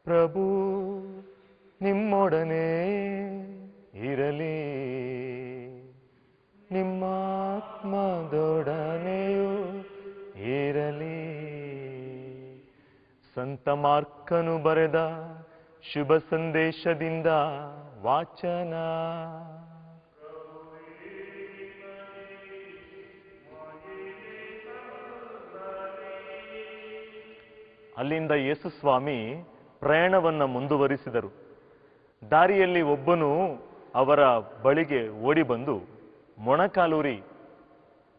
ಪ್ರಭು ನಿಮ್ಮೊಡನೆ ಇರಲಿ, ನಿಮ್ಮ ಆತ್ಮದೊಡನೆಯೂ ಇರಲಿ. ಸಂತ ಮಾರ್ಕನು ಬರೆದ ಶುಭ ಸಂದೇಶದಿಂದ ವಾಚನ. ಅಲ್ಲಿಂದ ಯೇಸು ಸ್ವಾಮಿ ಪ್ರಯಾಣವನ್ನ ಮುಂದುವರಿಸಿದರು. ದಾರಿಯಲ್ಲಿ ಒಬ್ಬನು ಅವರ ಬಳಿಗೆ ಓಡಿ ಬಂದು ಮೊಣಕಾಲೂರಿ,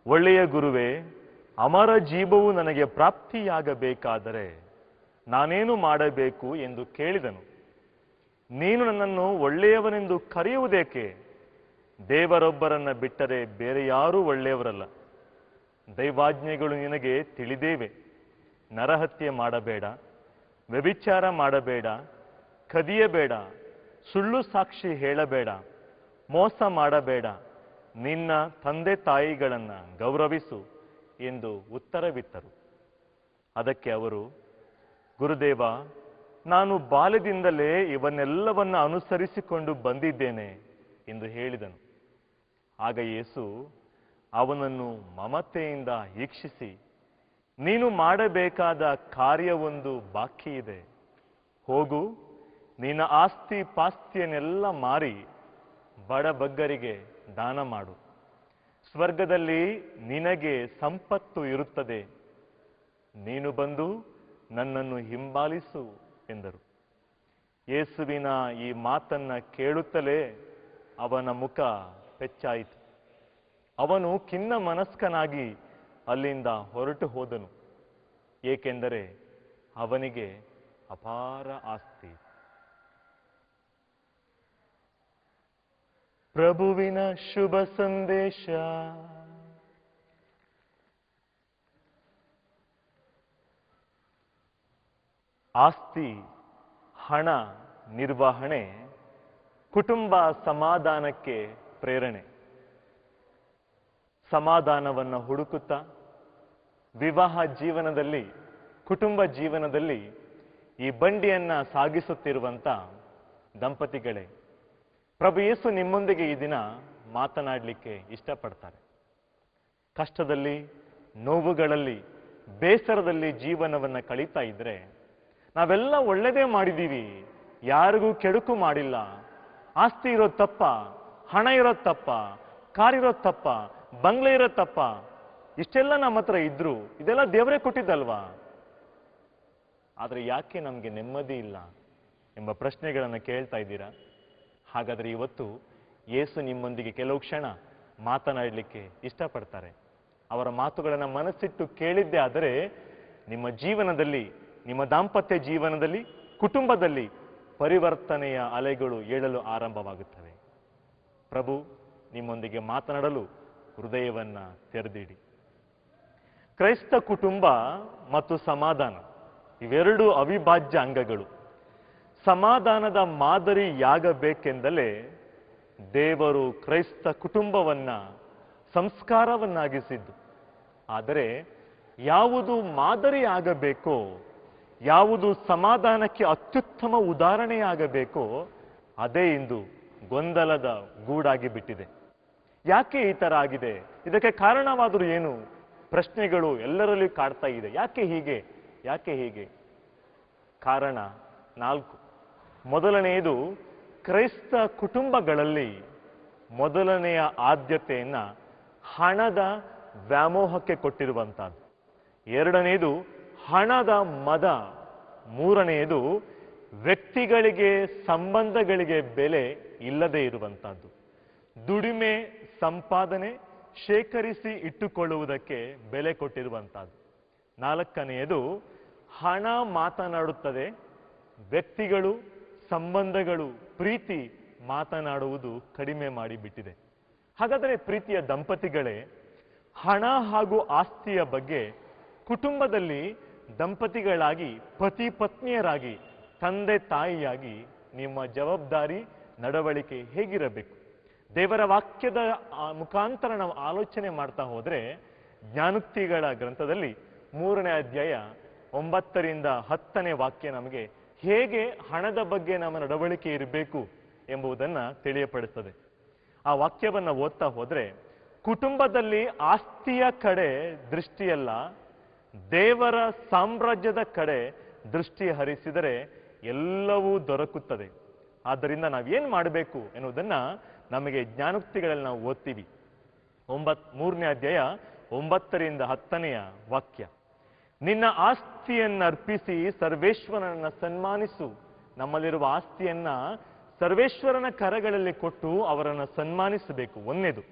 ಒಳ್ಳೆಯ ಗುರುವೇ, ಅಮರ ಜೀವವು ನನಗೆ ಪ್ರಾಪ್ತಿಯಾಗಬೇಕಾದರೆ ನಾನೇನು ಮಾಡಬೇಕು ಎಂದು ಕೇಳಿದನು. ನೀನು ನನ್ನನ್ನು ಒಳ್ಳೆಯವನೆಂದು ಕರೆಯುವುದೇಕೆ? ದೇವರೊಬ್ಬರನ್ನ ಬಿಟ್ಟರೆ ಬೇರೆ ಯಾರೂ ಒಳ್ಳೆಯವರಲ್ಲ. ದೈವಾಜ್ಞೆಗಳು ನಿನಗೆ ತಿಳಿದೇವೆ. ನರಹತ್ಯೆ ಮಾಡಬೇಡ, ವ್ಯಭಿಚಾರ ಮಾಡಬೇಡ, ಕದಿಯಬೇಡ, ಸುಳ್ಳು ಸಾಕ್ಷಿ ಹೇಳಬೇಡ, ಮೋಸ ಮಾಡಬೇಡ, ನಿನ್ನ ತಂದೆ ತಾಯಿಗಳನ್ನು ಗೌರವಿಸು ಎಂದು ಉತ್ತರವಿತ್ತರು. ಅದಕ್ಕೆ ಅವರು, ಗುರುದೇವ, ನಾನು ಬಾಲ್ಯದಿಂದಲೇ ಇವನ್ನೆಲ್ಲವನ್ನ ಅನುಸರಿಸಿಕೊಂಡು ಬಂದಿದ್ದೇನೆ ಎಂದು ಹೇಳಿದನು. ಆಗ ಯೇಸು ಅವನನ್ನು ಮಮತೆಯಿಂದ ಈಕ್ಷಿಸಿ, ನೀನು ಮಾಡಬೇಕಾದ ಕಾರ್ಯವೊಂದು ಬಾಕಿ ಇದೆ. ಹೋಗು, ನಿನ್ನ ಆಸ್ತಿ ಪಾಸ್ತಿಯನ್ನೆಲ್ಲ ಮಾರಿ ಬಡಬಗ್ಗರಿಗೆ ದಾನ ಮಾಡು. ಸ್ವರ್ಗದಲ್ಲಿ ನಿನಗೆ ಸಂಪತ್ತು ಇರುತ್ತದೆ. ನೀನು ಬಂದು ನನ್ನನ್ನು ಹಿಂಬಾಲಿಸು ಎಂದರು. ಯೇಸುವಿನ ಈ ಮಾತನ್ನ ಕೇಳುತ್ತಲೇ ಅವನ ಮುಖ ಪೆಚ್ಚಾಯಿತು. ಅವನು ಖಿನ್ನ ಮನಸ್ಕನಾಗಿ ಅಲ್ಲಿಂದ ಹೊರಟು ಹೋದನು. ಏಕೆಂದರೆ ಅವನಿಗೆ ಅಪಾರ ಆಸ್ತಿ. ಪ್ರಭುವಿನ ಶುಭ ಸಂದೇಶ. ಆಸ್ತಿ, ಹಣ ನಿರ್ವಹಣೆ ಕುಟುಂಬ ಸಮಾಧಾನಕ್ಕೆ ಪ್ರೇರಣೆ. ಸಮಾಧಾನವನ್ನು ಹುಡುಕುತ್ತಾ ವಿವಾಹ ಜೀವನದಲ್ಲಿ, ಕುಟುಂಬ ಜೀವನದಲ್ಲಿ ಈ ಬಂಡಿಯನ್ನ ಸಾಗಿಸುತ್ತಿರುವಂತ ದಂಪತಿಗಳೇ, ಪ್ರಭು ಯೇಸು ನಿಮ್ಮೊಂದಿಗೆ ಈ ದಿನ ಮಾತನಾಡಲಿಕ್ಕೆ ಇಷ್ಟಪಡ್ತಾರೆ. ಕಷ್ಟದಲ್ಲಿ, ನೋವುಗಳಲ್ಲಿ, ಬೇಸರದಲ್ಲಿ ಜೀವನವನ್ನ ಕಳೀತಾ ಇದ್ರೆ, ನಾವೆಲ್ಲ ಒಳ್ಳೆಯದೇ ಮಾಡಿದ್ದೀವಿ, ಯಾರಿಗೂ ಕೆಡುಕು ಮಾಡಿಲ್ಲ, ಆಸ್ತಿ ಇರೋದು ತಪ್ಪ, ಹಣ ಇರೋದು ತಪ್ಪ, ಕಾರ್ ಇರೋದು ತಪ್ಪ, ಬಂಗ್ಲೆ ಇರೋದು ತಪ್ಪ, ಇಷ್ಟೆಲ್ಲ ನಮ್ಮ ಹತ್ರ ಇದ್ರು ಇದೆಲ್ಲ ದೇವರೇ ಕೊಟ್ಟಿದ್ದಲ್ವಾ? ಆದ್ರೆ ಯಾಕೆ ನಮ್ಗೆ ನೆಮ್ಮದಿ ಇಲ್ಲ ಎಂಬ ಪ್ರಶ್ನೆಗಳನ್ನು ಕೇಳ್ತಾ ಇದ್ದೀರಾ? ಹಾಗಾದ್ರೆ ಇವತ್ತು ಯೇಸು ನಿಮ್ಮೊಂದಿಗೆ ಕೆಲವು ಕ್ಷಣ ಮಾತನಾಡಲಿಕ್ಕೆ ಇಷ್ಟಪಡ್ತಾರೆ. ಅವರ ಮಾತುಗಳನ್ನು ಮನಸ್ಸಿಟ್ಟು ಕೇಳಿದ್ದೇ ಆದರೆ ನಿಮ್ಮ ಜೀವನದಲ್ಲಿ, ನಿಮ್ಮ ದಾಂಪತ್ಯ ಜೀವನದಲ್ಲಿ, ಕುಟುಂಬದಲ್ಲಿ ಪರಿವರ್ತನೆಯ ಅಲೆಗಳು ಏಳಲು ಆರಂಭವಾಗುತ್ತವೆ. ಪ್ರಭು ನಿಮ್ಮೊಂದಿಗೆ ಮಾತನಾಡಲು ಹೃದಯವನ್ನ ತೆರೆದಿಡಿ. ಕ್ರೈಸ್ತ ಕುಟುಂಬ ಮತ್ತು ಸಮಾಧಾನ ಇವೆರಡು ಅವಿಭಾಜ್ಯ ಅಂಗಗಳು. ಸಮಾಧಾನದ ಮಾದರಿಯಾಗಬೇಕೆಂದಲೇ ದೇವರು ಕ್ರೈಸ್ತ ಕುಟುಂಬವನ್ನ ಸಂಸ್ಕಾರವನ್ನಾಗಿಸಿದ್ದು. ಆದರೆ ಯಾವುದು ಮಾದರಿ ಆಗಬೇಕೋ, ಯಾವುದು ಸಮಾಧಾನಕ್ಕೆ ಅತ್ಯುತ್ತಮ ಉದಾಹರಣೆಯಾಗಬೇಕೋ ಅದೇ ಇಂದು ಗೊಂದಲದ ಗೂಡಾಗಿ ಬಿಟ್ಟಿದೆ. ಯಾಕೆ ಈ ತರ ಆಗಿದೆ? ಇದಕ್ಕೆ ಕಾರಣವಾದರೂ ಏನು? ಪ್ರಶ್ನೆಗಳು ಎಲ್ಲರಲ್ಲಿ ಕಾಡ್ತಾ ಇದೆ. ಯಾಕೆ ಹೀಗೆ? ಕಾರಣ 4. ಮೊದಲನೆಯದು, ಕ್ರೈಸ್ತ ಕುಟುಂಬಗಳಲ್ಲಿ ಮೊದಲನೆಯ ಆದ್ಯತೆಯನ್ನ ಹಣದ ವ್ಯಾಮೋಹಕ್ಕೆ ಕೊಟ್ಟಿರುವಂತಹದ್ದು. ಎರಡನೆಯದು ಹಣದ ಮದ. ಮೂರನೆಯದು ವ್ಯಕ್ತಿಗಳಿಗೆ, ಸಂಬಂಧಗಳಿಗೆ ಬೆಲೆ ಇಲ್ಲದೆ ಇರುವಂತಹದ್ದು. ದುಡಿಮೆ, ಸಂಪಾದನೆ, ಶೇಖರಿಸಿ ಇಟ್ಟುಕೊಳ್ಳುವುದಕ್ಕೆ ಬೆಲೆ ಕೊಟ್ಟಿರುವಂತಹದ್ದು. ನಾಲ್ಕನೆಯದು, ಹಣ ಮಾತನಾಡುತ್ತದೆ, ವ್ಯಕ್ತಿಗಳು, ಸಂಬಂಧಗಳು, ಪ್ರೀತಿ ಮಾತನಾಡುವುದು ಕಡಿಮೆ ಮಾಡಿಬಿಟ್ಟಿದೆ. ಹಾಗಾದರೆ ಪ್ರೀತಿಯ ದಂಪತಿಗಳೇ, ಹಣ ಹಾಗೂ ಆಸ್ತಿಯ ಬಗ್ಗೆ ಕುಟುಂಬದಲ್ಲಿ ದಂಪತಿಗಳಾಗಿ, ಪತಿ ಪತ್ನಿಯರಾಗಿ, ತಂದೆ ತಾಯಿಯಾಗಿ ನಿಮ್ಮ ಜವಾಬ್ದಾರಿ, ನಡವಳಿಕೆ ಹೇಗಿರಬೇಕು? ದೇವರ ವಾಕ್ಯದ ಮುಖಾಂತರ ನಾವು ಆಲೋಚನೆ ಮಾಡ್ತಾ ಹೋದ್ರೆ, ಜ್ಞಾನೋಕ್ತಿಗಳ ಗ್ರಂಥದಲ್ಲಿ 3ನೇ ಅಧ್ಯಾಯ 9ರಿಂದ 10ನೇ ವಾಕ್ಯ ನಮಗೆ ಹೇಗೆ ಹಣದ ಬಗ್ಗೆ ನಮ್ಮ ನಡವಳಿಕೆ ಇರಬೇಕು ಎಂಬುದನ್ನು ತಿಳಿಯಪಡಿಸ್ತದೆ. ಆ ವಾಕ್ಯವನ್ನು ಓದ್ತಾ ಹೋದ್ರೆ, ಕುಟುಂಬದಲ್ಲಿ ಆಸ್ತಿಯ ಕಡೆ ದೃಷ್ಟಿಯಲ್ಲ, ದೇವರ ಸಾಮ್ರಾಜ್ಯದ ಕಡೆ ದೃಷ್ಟಿ ಹರಿಸಿದರೆ ಎಲ್ಲವೂ ದೊರಕುತ್ತದೆ. ಆದ್ದರಿಂದ ನಾವೇನು ಮಾಡಬೇಕು ಎನ್ನುವುದನ್ನ ನಮಗೆ ಜ್ಞಾನೋಕ್ತಿಗಳಲ್ಲಿ ನಾವು ಓದ್ತೀವಿ. 3ನೇ ಅಧ್ಯಾಯ 9ರಿಂದ 10ನೇ ವಾಕ್ಯ. ನಿನ್ನ ಆಸ್ತಿಯನ್ನು ಅರ್ಪಿಸಿ ಸರ್ವೇಶ್ವರನನ್ನ ಸನ್ಮಾನಿಸು. ನಮ್ಮಲ್ಲಿರುವ ಆಸ್ತಿಯನ್ನ ಸರ್ವೇಶ್ವರನ ಕರಗಳಲ್ಲಿ ಕೊಟ್ಟು ಅವರನ್ನು ಸನ್ಮಾನಿಸಬೇಕು. 1ನೇದು,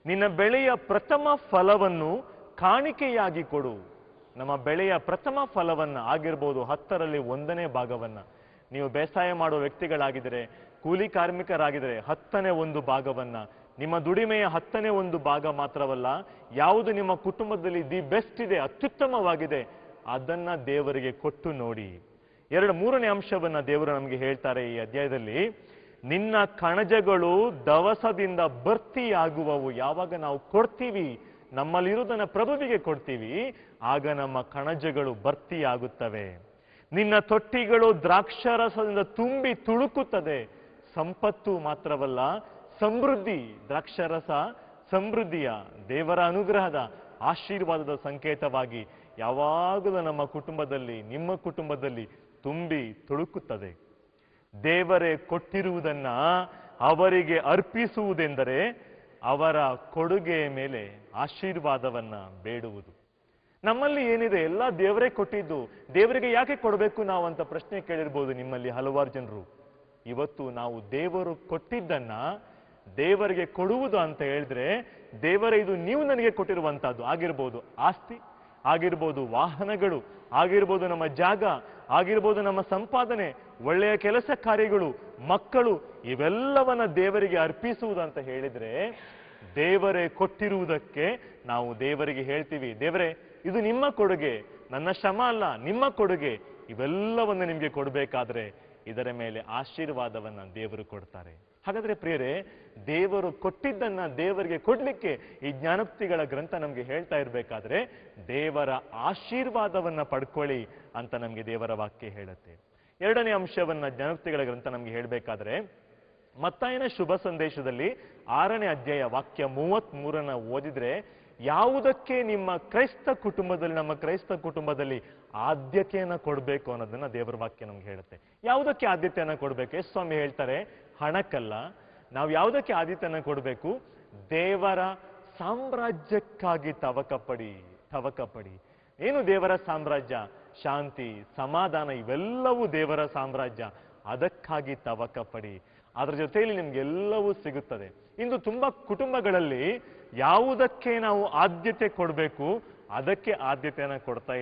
ನಿನ್ನ ಬೆಳೆಯ ಪ್ರಥಮ ಫಲವನ್ನು ಕಾಣಿಕೆಯಾಗಿ ಕೊಡು. ನಮ್ಮ ಬೆಳೆಯ ಪ್ರಥಮ ಫಲವನ್ನ ಆಗಿರ್ಬೋದು 10ರಲ್ಲಿ 1ನೇ ಭಾಗವನ್ನ. ನೀವು ಬೇಸಾಯ ಮಾಡುವ ವ್ಯಕ್ತಿಗಳಾಗಿದ್ದರೆ, ಕೂಲಿ ಕಾರ್ಮಿಕರಾಗಿದ್ದರೆ 10ನೇ 1 ಭಾಗವನ್ನ, ನಿಮ್ಮ ದುಡಿಮೆಯ 10ನೇ 1 ಭಾಗ ಮಾತ್ರವಲ್ಲ, ಯಾವುದು ನಿಮ್ಮ ಕುಟುಂಬದಲ್ಲಿ ದಿ ಬೆಸ್ಟ್ ಇದೆ, ಅತ್ಯುತ್ತಮವಾಗಿದೆ, ಅದನ್ನ ದೇವರಿಗೆ ಕೊಟ್ಟು ನೋಡಿ. 3ನೇ ಅಂಶವನ್ನ ದೇವರು ನಮಗೆ ಹೇಳ್ತಾರೆ ಈ ಅಧ್ಯಾಯದಲ್ಲಿ. ನಿನ್ನ ಕಣಜಗಳು ದವಸದಿಂದ ಭರ್ತಿಯಾಗುವವು. ಯಾವಾಗ ನಾವು ಕೊಡ್ತೀವಿ, ನಮ್ಮಲ್ಲಿರುವುದನ್ನ ಪ್ರಭುವಿಗೆ ಕೊಡ್ತೀವಿ, ಆಗ ನಮ್ಮ ಕಣಜಗಳು ಭರ್ತಿಯಾಗುತ್ತವೆ. ನಿನ್ನ ತೊಟ್ಟಿಗಳು ದ್ರಾಕ್ಷಾರಸದಿಂದ ತುಂಬಿ ತುಳುಕುತ್ತದೆ. ಸಂಪತ್ತು ಮಾತ್ರವಲ್ಲ, ಸಮೃದ್ಧಿ. ದ್ರಾಕ್ಷಾರಸ ಸಮೃದ್ಧಿಯ, ದೇವರ ಅನುಗ್ರಹದ, ಆಶೀರ್ವಾದದ ಸಂಕೇತವಾಗಿ ಯಾವಾಗಲೂ ನಮ್ಮ ಕುಟುಂಬದಲ್ಲಿ, ನಿಮ್ಮ ಕುಟುಂಬದಲ್ಲಿ ತುಂಬಿ ತುಳುಕುತ್ತದೆ. ದೇವರೇ ಕೊಟ್ಟಿರುವುದನ್ನ ಅವರಿಗೆ ಅರ್ಪಿಸುವುದೆಂದರೆ ಅವರ ಕೊಡುಗೆಯ ಮೇಲೆ ಆಶೀರ್ವಾದವನ್ನ ಬೇಡುವುದು. ನಮ್ಮಲ್ಲಿ ಏನಿದೆ ಎಲ್ಲ ದೇವರೇ ಕೊಟ್ಟಿದ್ದು, ದೇವರಿಗೆ ಯಾಕೆ ಕೊಡಬೇಕು ನಾವು ಅಂತ ಪ್ರಶ್ನೆ ಕೇಳಿರ್ಬೋದು ನಿಮ್ಮಲ್ಲಿ ಹಲವಾರು ಜನರು. ಇವತ್ತು ನಾವು ದೇವರು ಕೊಟ್ಟಿದ್ದನ್ನ ದೇವರಿಗೆ ಕೊಡುವುದು ಅಂತ ಹೇಳಿದ್ರೆ, ದೇವರೇ ಇದು ನೀವು ನನಗೆ ಕೊಟ್ಟಿರುವಂತಹದ್ದು ಆಗಿರ್ಬೋದು, ಆಸ್ತಿ ಆಗಿರ್ಬೋದು, ವಾಹನಗಳು ಆಗಿರ್ಬೋದು, ನಮ್ಮ ಜಾಗ ಆಗಿರ್ಬೋದು, ನಮ್ಮ ಸಂಪಾದನೆ, ಒಳ್ಳೆಯ ಕೆಲಸ ಕಾರ್ಯಗಳು, ಮಕ್ಕಳು, ಇವೆಲ್ಲವನ್ನ ದೇವರಿಗೆ ಅರ್ಪಿಸುವುದು ಅಂತ ಹೇಳಿದ್ರೆ, ದೇವರೇ ಕೊಟ್ಟಿರುವುದಕ್ಕೆ ನಾವು ದೇವರಿಗೆ ಹೇಳ್ತೀವಿ, ದೇವರೇ ಇದು ನಿಮ್ಮ ಕೊಡುಗೆ, ನನ್ನ ಶ್ರಮ ಅಲ್ಲ, ನಿಮ್ಮ ಕೊಡುಗೆ. ಇವೆಲ್ಲವನ್ನು ನಿಮಗೆ ಕೊಡಬೇಕಾದ್ರೆ ಇದರ ಮೇಲೆ ಆಶೀರ್ವಾದವನ್ನ ದೇವರು ಕೊಡ್ತಾರೆ. ಹಾಗಾದ್ರೆ ಪ್ರಿಯರೇ, ದೇವರು ಕೊಟ್ಟಿದ್ದನ್ನ ದೇವರಿಗೆ ಕೊಡ್ಲಿಕ್ಕೆ ಈ ಜ್ಞಾನೋಕ್ತಿಗಳ ಗ್ರಂಥ ನಮ್ಗೆ ಹೇಳ್ತಾ ಇರ್ಬೇಕಾದ್ರೆ ದೇವರ ಆಶೀರ್ವಾದವನ್ನ ಪಡ್ಕೊಳ್ಳಿ ಅಂತ ನಮ್ಗೆ ದೇವರ ವಾಕ್ಯ ಹೇಳುತ್ತೆ. 2ನೇ ಅಂಶವನ್ನ ಜ್ಞಾನೋಕ್ತಿಗಳ ಗ್ರಂಥ ನಮ್ಗೆ ಹೇಳ್ಬೇಕಾದ್ರೆ, ಮತ್ತಾಯನ ಶುಭ ಸಂದೇಶದಲ್ಲಿ 6ನೇ ಅಧ್ಯಾಯ ವಾಕ್ಯ 33 ಓದಿದ್ರೆ, ಯಾವುದಕ್ಕೆ ನಿಮ್ಮ ಕ್ರೈಸ್ತ ಕುಟುಂಬದಲ್ಲಿ, ನಮ್ಮ ಕ್ರೈಸ್ತ ಕುಟುಂಬದಲ್ಲಿ ಆದ್ಯತೆಯನ್ನ ಕೊಡಬೇಕು ಅನ್ನೋದನ್ನ ದೇವರ ವಾಕ್ಯ ನಮ್ಗೆ ಹೇಳುತ್ತೆ. ಯಾವುದಕ್ಕೆ ಆದ್ಯತೆಯನ್ನ ಕೊಡಬೇಕು? ಎಸ್ ಸ್ವಾಮಿ ಹೇಳ್ತಾರೆ, ಹಣಕ್ಕಲ್ಲ. ನಾವು ಯಾವುದಕ್ಕೆ ಆದ್ಯತೆಯನ್ನ ಕೊಡಬೇಕು? ದೇವರ ಸಾಮ್ರಾಜ್ಯಕ್ಕಾಗಿ ತವಕಪಡಿ. ಏನು ದೇವರ ಸಾಮ್ರಾಜ್ಯ? ಶಾಂತಿ, ಸಮಾಧಾನ, ಇವೆಲ್ಲವೂ ದೇವರ ಸಾಮ್ರಾಜ್ಯ. ಅದಕ್ಕಾಗಿ ತವಕಪಡಿ. ಅದರ ಜೊತೆಯಲ್ಲಿ ನಿಮ್ಗೆಲ್ಲವೂ ಸಿಗುತ್ತದೆ. ಇಂದು ತುಂಬಾ ಕುಟುಂಬಗಳಲ್ಲಿ ಯಾವುದಕ್ಕೆ ನಾವು ಆದ್ಯತೆ ಕೊಡಬೇಕು ಅದಕ್ಕೆ ಆದ್ಯತೆಯನ್ನ ಕೊಡ್ತಾ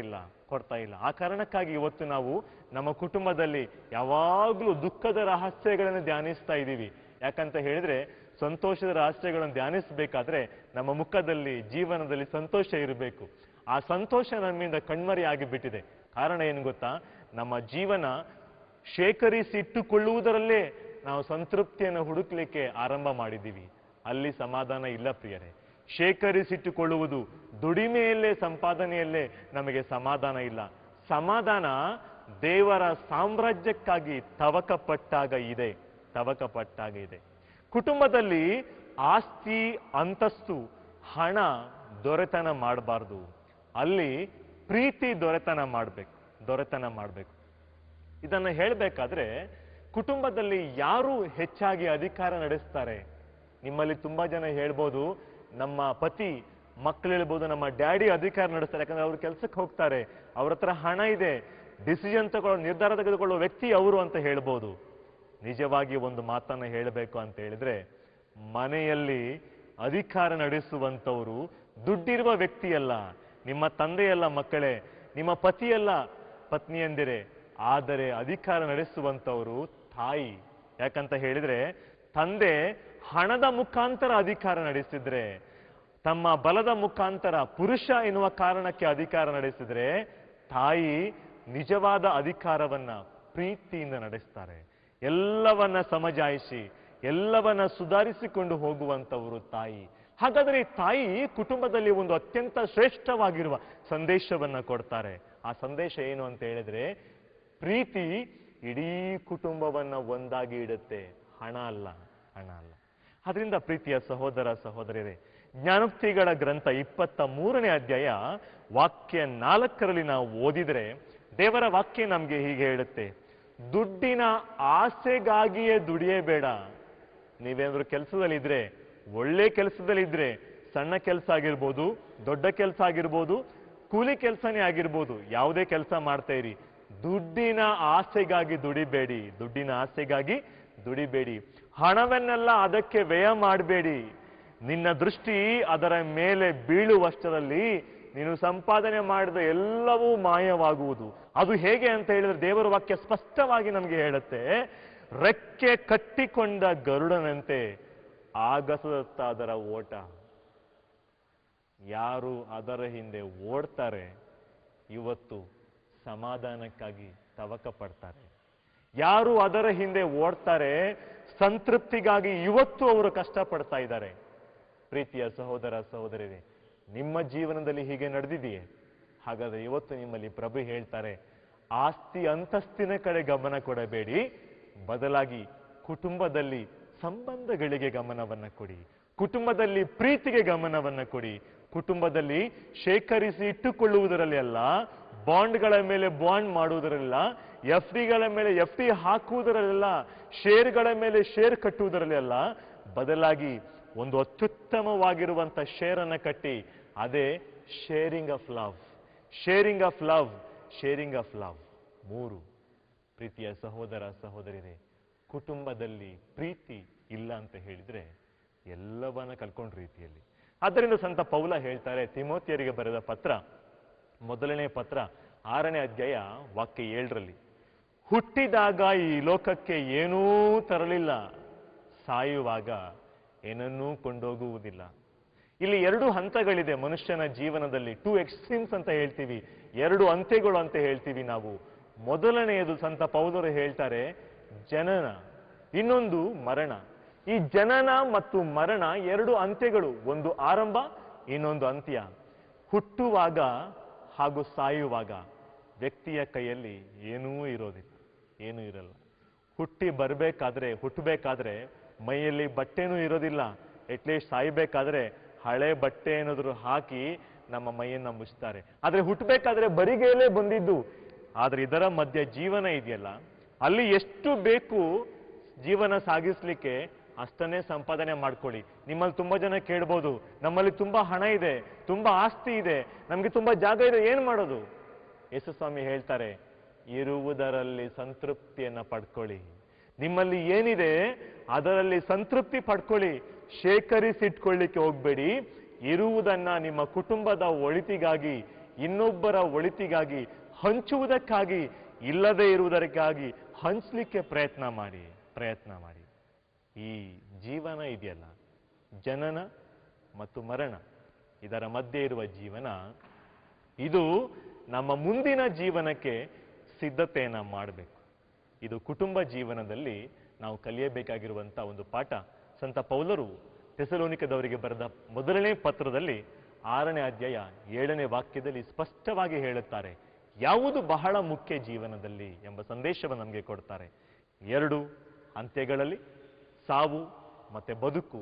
ಇಲ್ಲ. ಆ ಕಾರಣಕ್ಕಾಗಿ ಇವತ್ತು ನಾವು ನಮ್ಮ ಕುಟುಂಬದಲ್ಲಿ ಯಾವಾಗಲೂ ದುಃಖದ ರಹಸ್ಯಗಳನ್ನು ಧ್ಯಾನಿಸ್ತಾ ಇದ್ದೀವಿ. ಯಾಕಂತ ಹೇಳಿದ್ರೆ, ಸಂತೋಷದ ರಹಸ್ಯಗಳನ್ನು ಧ್ಯಾನಿಸಬೇಕಾದ್ರೆ ನಮ್ಮ ಮುಖದಲ್ಲಿ, ಜೀವನದಲ್ಲಿ ಸಂತೋಷ ಇರಬೇಕು. ಆ ಸಂತೋಷ ನಮ್ಮಿಂದ ಕಣ್ಮರೆಯಾಗಿ ಬಿಟ್ಟಿದೆ. ಕಾರಣ ಏನು ಗೊತ್ತಾ? ನಮ್ಮ ಜೀವನ ಶೇಖರಿಸಿಟ್ಟುಕೊಳ್ಳುವುದರಲ್ಲೇ ನಾವು ಸಂತೃಪ್ತಿಯನ್ನು ಹುಡುಕ್ಲಿಕ್ಕೆ ಆರಂಭ ಮಾಡಿದ್ದೀವಿ. ಅಲ್ಲಿ ಸಮಾಧಾನ ಇಲ್ಲ ಪ್ರಿಯರೇ. ಶೇಖರಿಸಿಟ್ಟುಕೊಳ್ಳುವುದು, ದುಡಿಮೆಯಲ್ಲೇ, ಸಂಪಾದನೆಯಲ್ಲೇ ನಮಗೆ ಸಮಾಧಾನ ಇಲ್ಲ. ಸಮಾಧಾನ ದೇವರ ಸಾಮ್ರಾಜ್ಯಕ್ಕಾಗಿ ತವಕಪಟ್ಟಾಗ ಇದೆ. ಕುಟುಂಬದಲ್ಲಿ ಆಸ್ತಿ, ಅಂತಸ್ತು, ಹಣ ದೊರೆತನ ಮಾಡಬಾರ್ದು. ಅಲ್ಲಿ ಪ್ರೀತಿ ದೊರೆತನ ಮಾಡಬೇಕು. ಇದನ್ನು ಹೇಳಬೇಕಾದ್ರೆ, ಕುಟುಂಬದಲ್ಲಿ ಯಾರು ಹೆಚ್ಚಾಗಿ ಅಧಿಕಾರ ನಡೆಸ್ತಾರೆ? ನಿಮ್ಮಲ್ಲಿ ತುಂಬಾ ಜನ ಹೇಳ್ಬೋದು, ನಮ್ಮ ಪತಿ, ಮಕ್ಕಳು ಹೇಳ್ಬೋದು, ನಮ್ಮ ಡ್ಯಾಡಿ ಅಧಿಕಾರ ನಡೆಸ್ತಾರೆ. ಯಾಕಂದ್ರೆ ಅವ್ರು ಕೆಲಸಕ್ಕೆ ಹೋಗ್ತಾರೆ, ಅವ್ರ ಹತ್ರ ಹಣ ಇದೆ, ಡಿಸಿಷನ್ ತಗೊಳ್ಳೋ, ನಿರ್ಧಾರ ತೆಗೆದುಕೊಳ್ಳೋ ವ್ಯಕ್ತಿ ಅವರು ಅಂತ ಹೇಳ್ಬೋದು. ನಿಜವಾಗಿ ಒಂದು ಮಾತನ್ನ ಹೇಳಬೇಕು ಅಂತ ಹೇಳಿದ್ರೆ, ಮನೆಯಲ್ಲಿ ಅಧಿಕಾರ ನಡೆಸುವಂತವರು ದುಡ್ಡಿರುವ ವ್ಯಕ್ತಿಯಲ್ಲ, ನಿಮ್ಮ ತಂದೆಯಲ್ಲ ಮಕ್ಕಳೇ, ನಿಮ್ಮ ಪತಿಯಲ್ಲ ಪತ್ನಿಯಂದಿರೆ, ಆದರೆ ಅಧಿಕಾರ ನಡೆಸುವಂತವರು ತಾಯಿ. ಯಾಕಂತ ಹೇಳಿದ್ರೆ, ತಂದೆ ಹಣದ ಮುಖಾಂತರ ಅಧಿಕಾರ ನಡೆಸಿದ್ರೆ, ತಮ್ಮ ಬಲದ ಮುಖಾಂತರ ಪುರುಷ ಎನ್ನುವ ಕಾರಣಕ್ಕೆ ಅಧಿಕಾರ ನಡೆಸಿದ್ರೆ, ತಾಯಿ ನಿಜವಾದ ಅಧಿಕಾರವನ್ನ ಪ್ರೀತಿಯಿಂದ ನಡೆಸ್ತಾರೆ. ಎಲ್ಲವನ್ನ ಸಮಜಾಯಿಸಿ, ಎಲ್ಲವನ್ನ ಸುಧಾರಿಸಿಕೊಂಡು ಹೋಗುವಂತವರು ತಾಯಿ. ಹಾಗಾದ್ರೆ ತಾಯಿ ಕುಟುಂಬದಲ್ಲಿ ಒಂದು ಅತ್ಯಂತ ಶ್ರೇಷ್ಠವಾಗಿರುವ ಸಂದೇಶವನ್ನ ಕೊಡ್ತಾರೆ. ಆ ಸಂದೇಶ ಏನು ಅಂತ ಹೇಳಿದ್ರೆ, ಪ್ರೀತಿ ಇಡೀ ಕುಟುಂಬವನ್ನ ಒಂದಾಗಿ ಇಡುತ್ತೆ. ಹಣ ಅಲ್ಲ, ಹಣ ಅಲ್ಲ. ಅದರಿಂದ ಪ್ರೀತಿಯ ಸಹೋದರ ಸಹೋದರಿಯರೇ, ಜ್ಞಾನೋಕ್ತಿಗಳ ಗ್ರಂಥ 23ನೇ ಅಧ್ಯಾಯ ವಾಕ್ಯ 4ರಲ್ಲಿ ನಾವು ಓದಿದ್ರೆ ದೇವರ ವಾಕ್ಯ ನಮ್ಗೆ ಹೀಗೆ ಹೇಳುತ್ತೆ, ದುಡ್ಡಿನ ಆಸೆಗಾಗಿಯೇ ದುಡಿಯೇಬೇಡ. ನೀವೇನಾದ್ರೂ ಕೆಲಸದಲ್ಲಿದ್ರೆ, ಒಳ್ಳೆ ಕೆಲಸದಲ್ಲಿದ್ರೆ, ಸಣ್ಣ ಕೆಲಸ ಆಗಿರ್ಬೋದು, ದೊಡ್ಡ ಕೆಲಸ ಆಗಿರ್ಬೋದು, ಕೂಲಿ ಕೆಲಸನೇ ಆಗಿರ್ಬೋದು, ಯಾವುದೇ ಕೆಲಸ ಮಾಡ್ತಾ ಇರಿ, ದುಡ್ಡಿನ ಆಸೆಗಾಗಿ ದುಡಿಬೇಡಿ. ದುಡ್ಡಿನ ಆಸೆಗಾಗಿ ದುಡಿಬೇಡಿ. ಹಣವನ್ನೆಲ್ಲ ಅದಕ್ಕೆ ವ್ಯಯ ಮಾಡಬೇಡಿ. ನಿನ್ನ ದೃಷ್ಟಿ ಅದರ ಮೇಲೆ ಬೀಳುವಷ್ಟರಲ್ಲಿ ನೀನು ಸಂಪಾದನೆ ಮಾಡಿದ ಎಲ್ಲವೂ ಮಾಯವಾಗುವುದು. ಅದು ಹೇಗೆ ಅಂತ ಹೇಳಿದ್ರೆ ದೇವರ ವಾಕ್ಯ ಸ್ಪಷ್ಟವಾಗಿ ನಮಗೆ ಹೇಳುತ್ತೆ, ರೆಕ್ಕೆ ಕಟ್ಟಿಕೊಂಡ ಗರುಡನಂತೆ ಆಗಸದತ್ತ ಅದರ ಓಟ. ಯಾರು ಅದರ ಹಿಂದೆ ಓಡ್ತಾರೆ ಇವತ್ತು ಸಮಾಧಾನಕ್ಕಾಗಿ ತವಕ ಪಡ್ತಾರೆ. ಯಾರು ಅದರ ಹಿಂದೆ ಓಡ್ತಾರೆ ಸಂತೃಪ್ತಿಗಾಗಿ ಇವತ್ತು ಅವರು ಕಷ್ಟಪಡ್ತಾ ಇದ್ದಾರೆ. ಪ್ರೀತಿಯ ಸಹೋದರ ಸಹೋದರಿಯರೇ, ನಿಮ್ಮ ಜೀವನದಲ್ಲಿ ಹೀಗೆ ನಡೆದಿದೆಯೇ? ಹಾಗಾದ್ರೆ ಇವತ್ತು ನಿಮ್ಮಲ್ಲಿ ಪ್ರಭು ಹೇಳ್ತಾರೆ, ಆಸ್ತಿ ಅಂತಸ್ತಿನ ಕಡೆ ಗಮನ ಕೊಡಬೇಡಿ, ಬದಲಾಗಿ ಕುಟುಂಬದಲ್ಲಿ ಸಂಬಂಧಗಳಿಗೆ ಗಮನವನ್ನ ಕೊಡಿ, ಕುಟುಂಬದಲ್ಲಿ ಪ್ರೀತಿಗೆ ಗಮನವನ್ನ ಕೊಡಿ, ಕುಟುಂಬದಲ್ಲಿ ಶೇಖರಿಸಿ ಇಟ್ಟುಕೊಳ್ಳುವುದರಲ್ಲಿ ಅಲ್ಲ, ಬಾಂಡ್ಗಳ ಮೇಲೆ ಬಾಂಡ್ ಮಾಡುವುದರಲ್ಲ, FDಗಳ ಮೇಲೆ FD ಹಾಕುವುದರಲ್ಲ, ಶೇರ್ಗಳ ಮೇಲೆ ಶೇರ್ ಕಟ್ಟುವುದರಲ್ಲಿ ಅಲ್ಲ, ಬದಲಾಗಿ ಒಂದು ಅತ್ಯುತ್ತಮವಾಗಿರುವಂತ ಶೇರನ್ನು ಕಟ್ಟಿ, ಅದೇ sharing of love. Sharing of love, sharing of love. 3. ಪ್ರೀತಿಯ ಸಹೋದರ ಸಹೋದರಿಯರೇ, ಕುಟುಂಬದಲ್ಲಿ ಪ್ರೀತಿ ಇಲ್ಲ ಅಂತ ಹೇಳಿದ್ರೆ ಎಲ್ಲವನ್ನ ಕಲ್ಕೊಂಡ ರೀತಿಯಲ್ಲಿ. ಆದ್ದರಿಂದ ಸಂತ ಪೌಲ ಹೇಳ್ತಾರೆ, ತಿಮೋತಿಯರಿಗೆ ಬರೆದ ಪತ್ರ 1ನೇ ಪತ್ರ 6ನೇ ಅಧ್ಯಾಯ ವಾಕ್ಯ 7ರಲ್ಲಿ, ಹುಟ್ಟಿದಾಗ ಈ ಲೋಕಕ್ಕೆ ಏನೂ ತರಲಿಲ್ಲ, ಸಾಯುವಾಗ ಏನನ್ನೂ ಕೊಂಡೋಗುವುದಿಲ್ಲ. ಇಲ್ಲಿ 2 ಹಂತಗಳಿದೆ ಮನುಷ್ಯನ ಜೀವನದಲ್ಲಿ. 2 ಎಕ್ಸ್ಟ್ರೀಮ್ಸ್ ಅಂತ ಹೇಳ್ತೀವಿ, 2 ಅಂತ್ಯಗಳು ಅಂತ ಹೇಳ್ತೀವಿ ನಾವು. ಮೊದಲನೆಯದು ಸಂತ ಪೌಲರು ಹೇಳ್ತಾರೆ ಜನನ, ಇನ್ನೊಂದು ಮರಣ. ಈ ಜನನ ಮತ್ತು ಮರಣ 2 ಅಂತ್ಯಗಳು, ಒಂದು ಆರಂಭ, ಇನ್ನೊಂದು ಅಂತ್ಯ. ಹುಟ್ಟುವಾಗ ಹಾಗೂ ಸಾಯುವಾಗ ವ್ಯಕ್ತಿಯ ಕೈಯಲ್ಲಿ ಏನೂ ಇರೋದಿಲ್ಲ, ಏನೂ ಇರಲ್ಲ. ಹುಟ್ಟಬೇಕಾದ್ರೆ ಮೈಯಲ್ಲಿ ಬಟ್ಟೆನೂ ಇರೋದಿಲ್ಲ. ಅಟ್ಲೀಸ್ಟ್ ಸಾಯ್ಬೇಕಾದ್ರೆ ಹಳೆ ಬಟ್ಟೆ ಏನಾದ್ರು ಹಾಕಿ ನಮ್ಮ ಮೈಯನ್ನ ಮುಚ್ತಾರೆ. ಆದ್ರೆ ಹುಟ್ಟಬೇಕಾದ್ರೆ ಬರಿಗೈಲೇ ಬಂದಿದ್ದು. ಆದ್ರೆ ಇದರ ಮಧ್ಯೆ ಜೀವನ ಇದೆಯಲ್ಲ, ಅಲ್ಲಿ ಎಷ್ಟು ಬೇಕು ಜೀವನ ಸಾಗಿಸ್ಲಿಕ್ಕೆ ಅಷ್ಟನ್ನೇ ಸಂಪಾದನೆ ಮಾಡ್ಕೊಳ್ಳಿ. ನಿಮ್ಮಲ್ಲಿ ತುಂಬಾ ಜನ ಕೇಳ್ಬೋದು, ನಮ್ಮಲ್ಲಿ ತುಂಬಾ ಹಣ ಇದೆ, ತುಂಬಾ ಆಸ್ತಿ ಇದೆ, ನಮ್ಗೆ ತುಂಬಾ ಜಾಗ ಇದೆ, ಏನ್ ಮಾಡೋದು? ಯೇಸು ಸ್ವಾಮಿ ಹೇಳ್ತಾರೆ, ಇರುವುದರಲ್ಲಿ ಸಂತೃಪ್ತಿಯನ್ನ ಪಡ್ಕೊಳ್ಳಿ. ನಿಮ್ಮಲ್ಲಿ ಏನಿದೆ ಅದರಲ್ಲಿ ಸಂತೃಪ್ತಿ ಪಡ್ಕೊಳ್ಳಿ. ಶೇಖರಿಸಿಟ್ಕೊಳ್ಳಿಕ್ಕೆ ಹೋಗ್ಬೇಡಿ. ಇರುವುದನ್ನ ನಿಮ್ಮ ಕುಟುಂಬದ ಒಳಿತಿಗಾಗಿ, ಇನ್ನೊಬ್ಬರ ಒಳಿತಿಗಾಗಿ, ಹಂಚುವುದಕ್ಕಾಗಿ, ಇಲ್ಲದೆ ಇರುವುದಕ್ಕಾಗಿ ಹಂಚಲಿಕ್ಕೆ ಪ್ರಯತ್ನ ಮಾಡಿ. ಈ ಜೀವನ ಇದೆಯಲ್ಲ, ಜನನ ಮತ್ತು ಮರಣ, ಇದರ ಮಧ್ಯೆ ಇರುವ ಜೀವನ, ಇದು ನಮ್ಮ ಮುಂದಿನ ಜೀವನಕ್ಕೆ ಸಿದ್ಧತೆಯನ್ನ ಮಾಡಬೇಕು. ಇದು ಕುಟುಂಬ ಜೀವನದಲ್ಲಿ ನಾವು ಕಲಿಯಬೇಕಾಗಿರುವಂತಹ ಒಂದು ಪಾಠ. ಸಂತ ಪೌಲರು ಥೆಸಲೋನಿಕದವರಿಗೆ ಬರೆದ 1ನೇ ಪತ್ರದಲ್ಲಿ 6ನೇ ಅಧ್ಯಾಯ 7ನೇ ವಾಕ್ಯದಲ್ಲಿ ಸ್ಪಷ್ಟವಾಗಿ ಹೇಳುತ್ತಾರೆ, ಯಾವುದು ಬಹಳ ಮುಖ್ಯ ಜೀವನದಲ್ಲಿ ಎಂಬ ಸಂದೇಶವನ್ನು ನಮಗೆ ಕೊಡ್ತಾರೆ. 2 ಅಂತ್ಯಗಳಲ್ಲಿ ಸಾವು ಮತ್ತೆ ಬದುಕು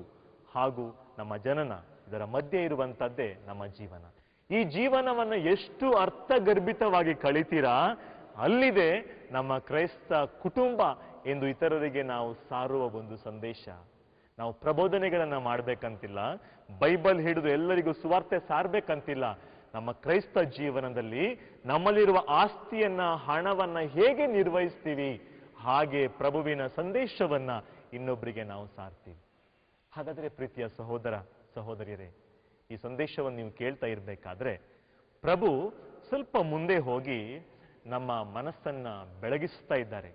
ಹಾಗೂ ನಮ್ಮ ಜನನ, ಇದರ ಮಧ್ಯೆ ಇರುವಂತದ್ದೇ ನಮ್ಮ ಜೀವನ. ಈ ಜೀವನವನ್ನು ಎಷ್ಟು ಅರ್ಥಗರ್ಭಿತವಾಗಿ ಕಳಿತೀರಾ, ಅಲ್ಲಿದೆ ನಮ್ಮ ಕ್ರೈಸ್ತ ಕುಟುಂಬ ಎಂದು ಇತರರಿಗೆ ನಾವು ಸಾರುವ ಒಂದು ಸಂದೇಶ. ನಾವು ಪ್ರಬೋಧನೆಗಳನ್ನ ಮಾಡ್ಬೇಕಂತಿಲ್ಲ, ಬೈಬಲ್ ಹಿಡಿದು ಎಲ್ಲರಿಗೂ ಸುವಾರ್ತೆ ಸಾರ್ಬೇಕಂತಿಲ್ಲ. ನಮ್ಮ ಕ್ರೈಸ್ತ ಜೀವನದಲ್ಲಿ ನಮ್ಮಲ್ಲಿರುವ ಆಸ್ತಿಯನ್ನ, ಹಣವನ್ನ ಹೇಗೆ ನಿರ್ವಹಿಸ್ತೀವಿ, ಹಾಗೆ ಪ್ರಭುವಿನ ಸಂದೇಶವನ್ನ ಇನ್ನೊಬ್ಬರಿಗೆ ನಾವು ಸಾರ್ತೀವಿ. ಹಾಗಾದ್ರೆ ಪ್ರೀತಿಯ ಸಹೋದರ ಸಹೋದರಿಯರೇ, ಈ ಸಂದೇಶವನ್ನು ನೀವು ಕೇಳ್ತಾ ಇರ್ಬೇಕಾದ್ರೆ ಪ್ರಭು ಸ್ವಲ್ಪ ಮುಂದೆ ಹೋಗಿ ನಮ್ಮ ಮನಸ್ಸನ್ನ ಬೆಳಗಿಸ್ತಾ ಇದ್ದಾರೆ.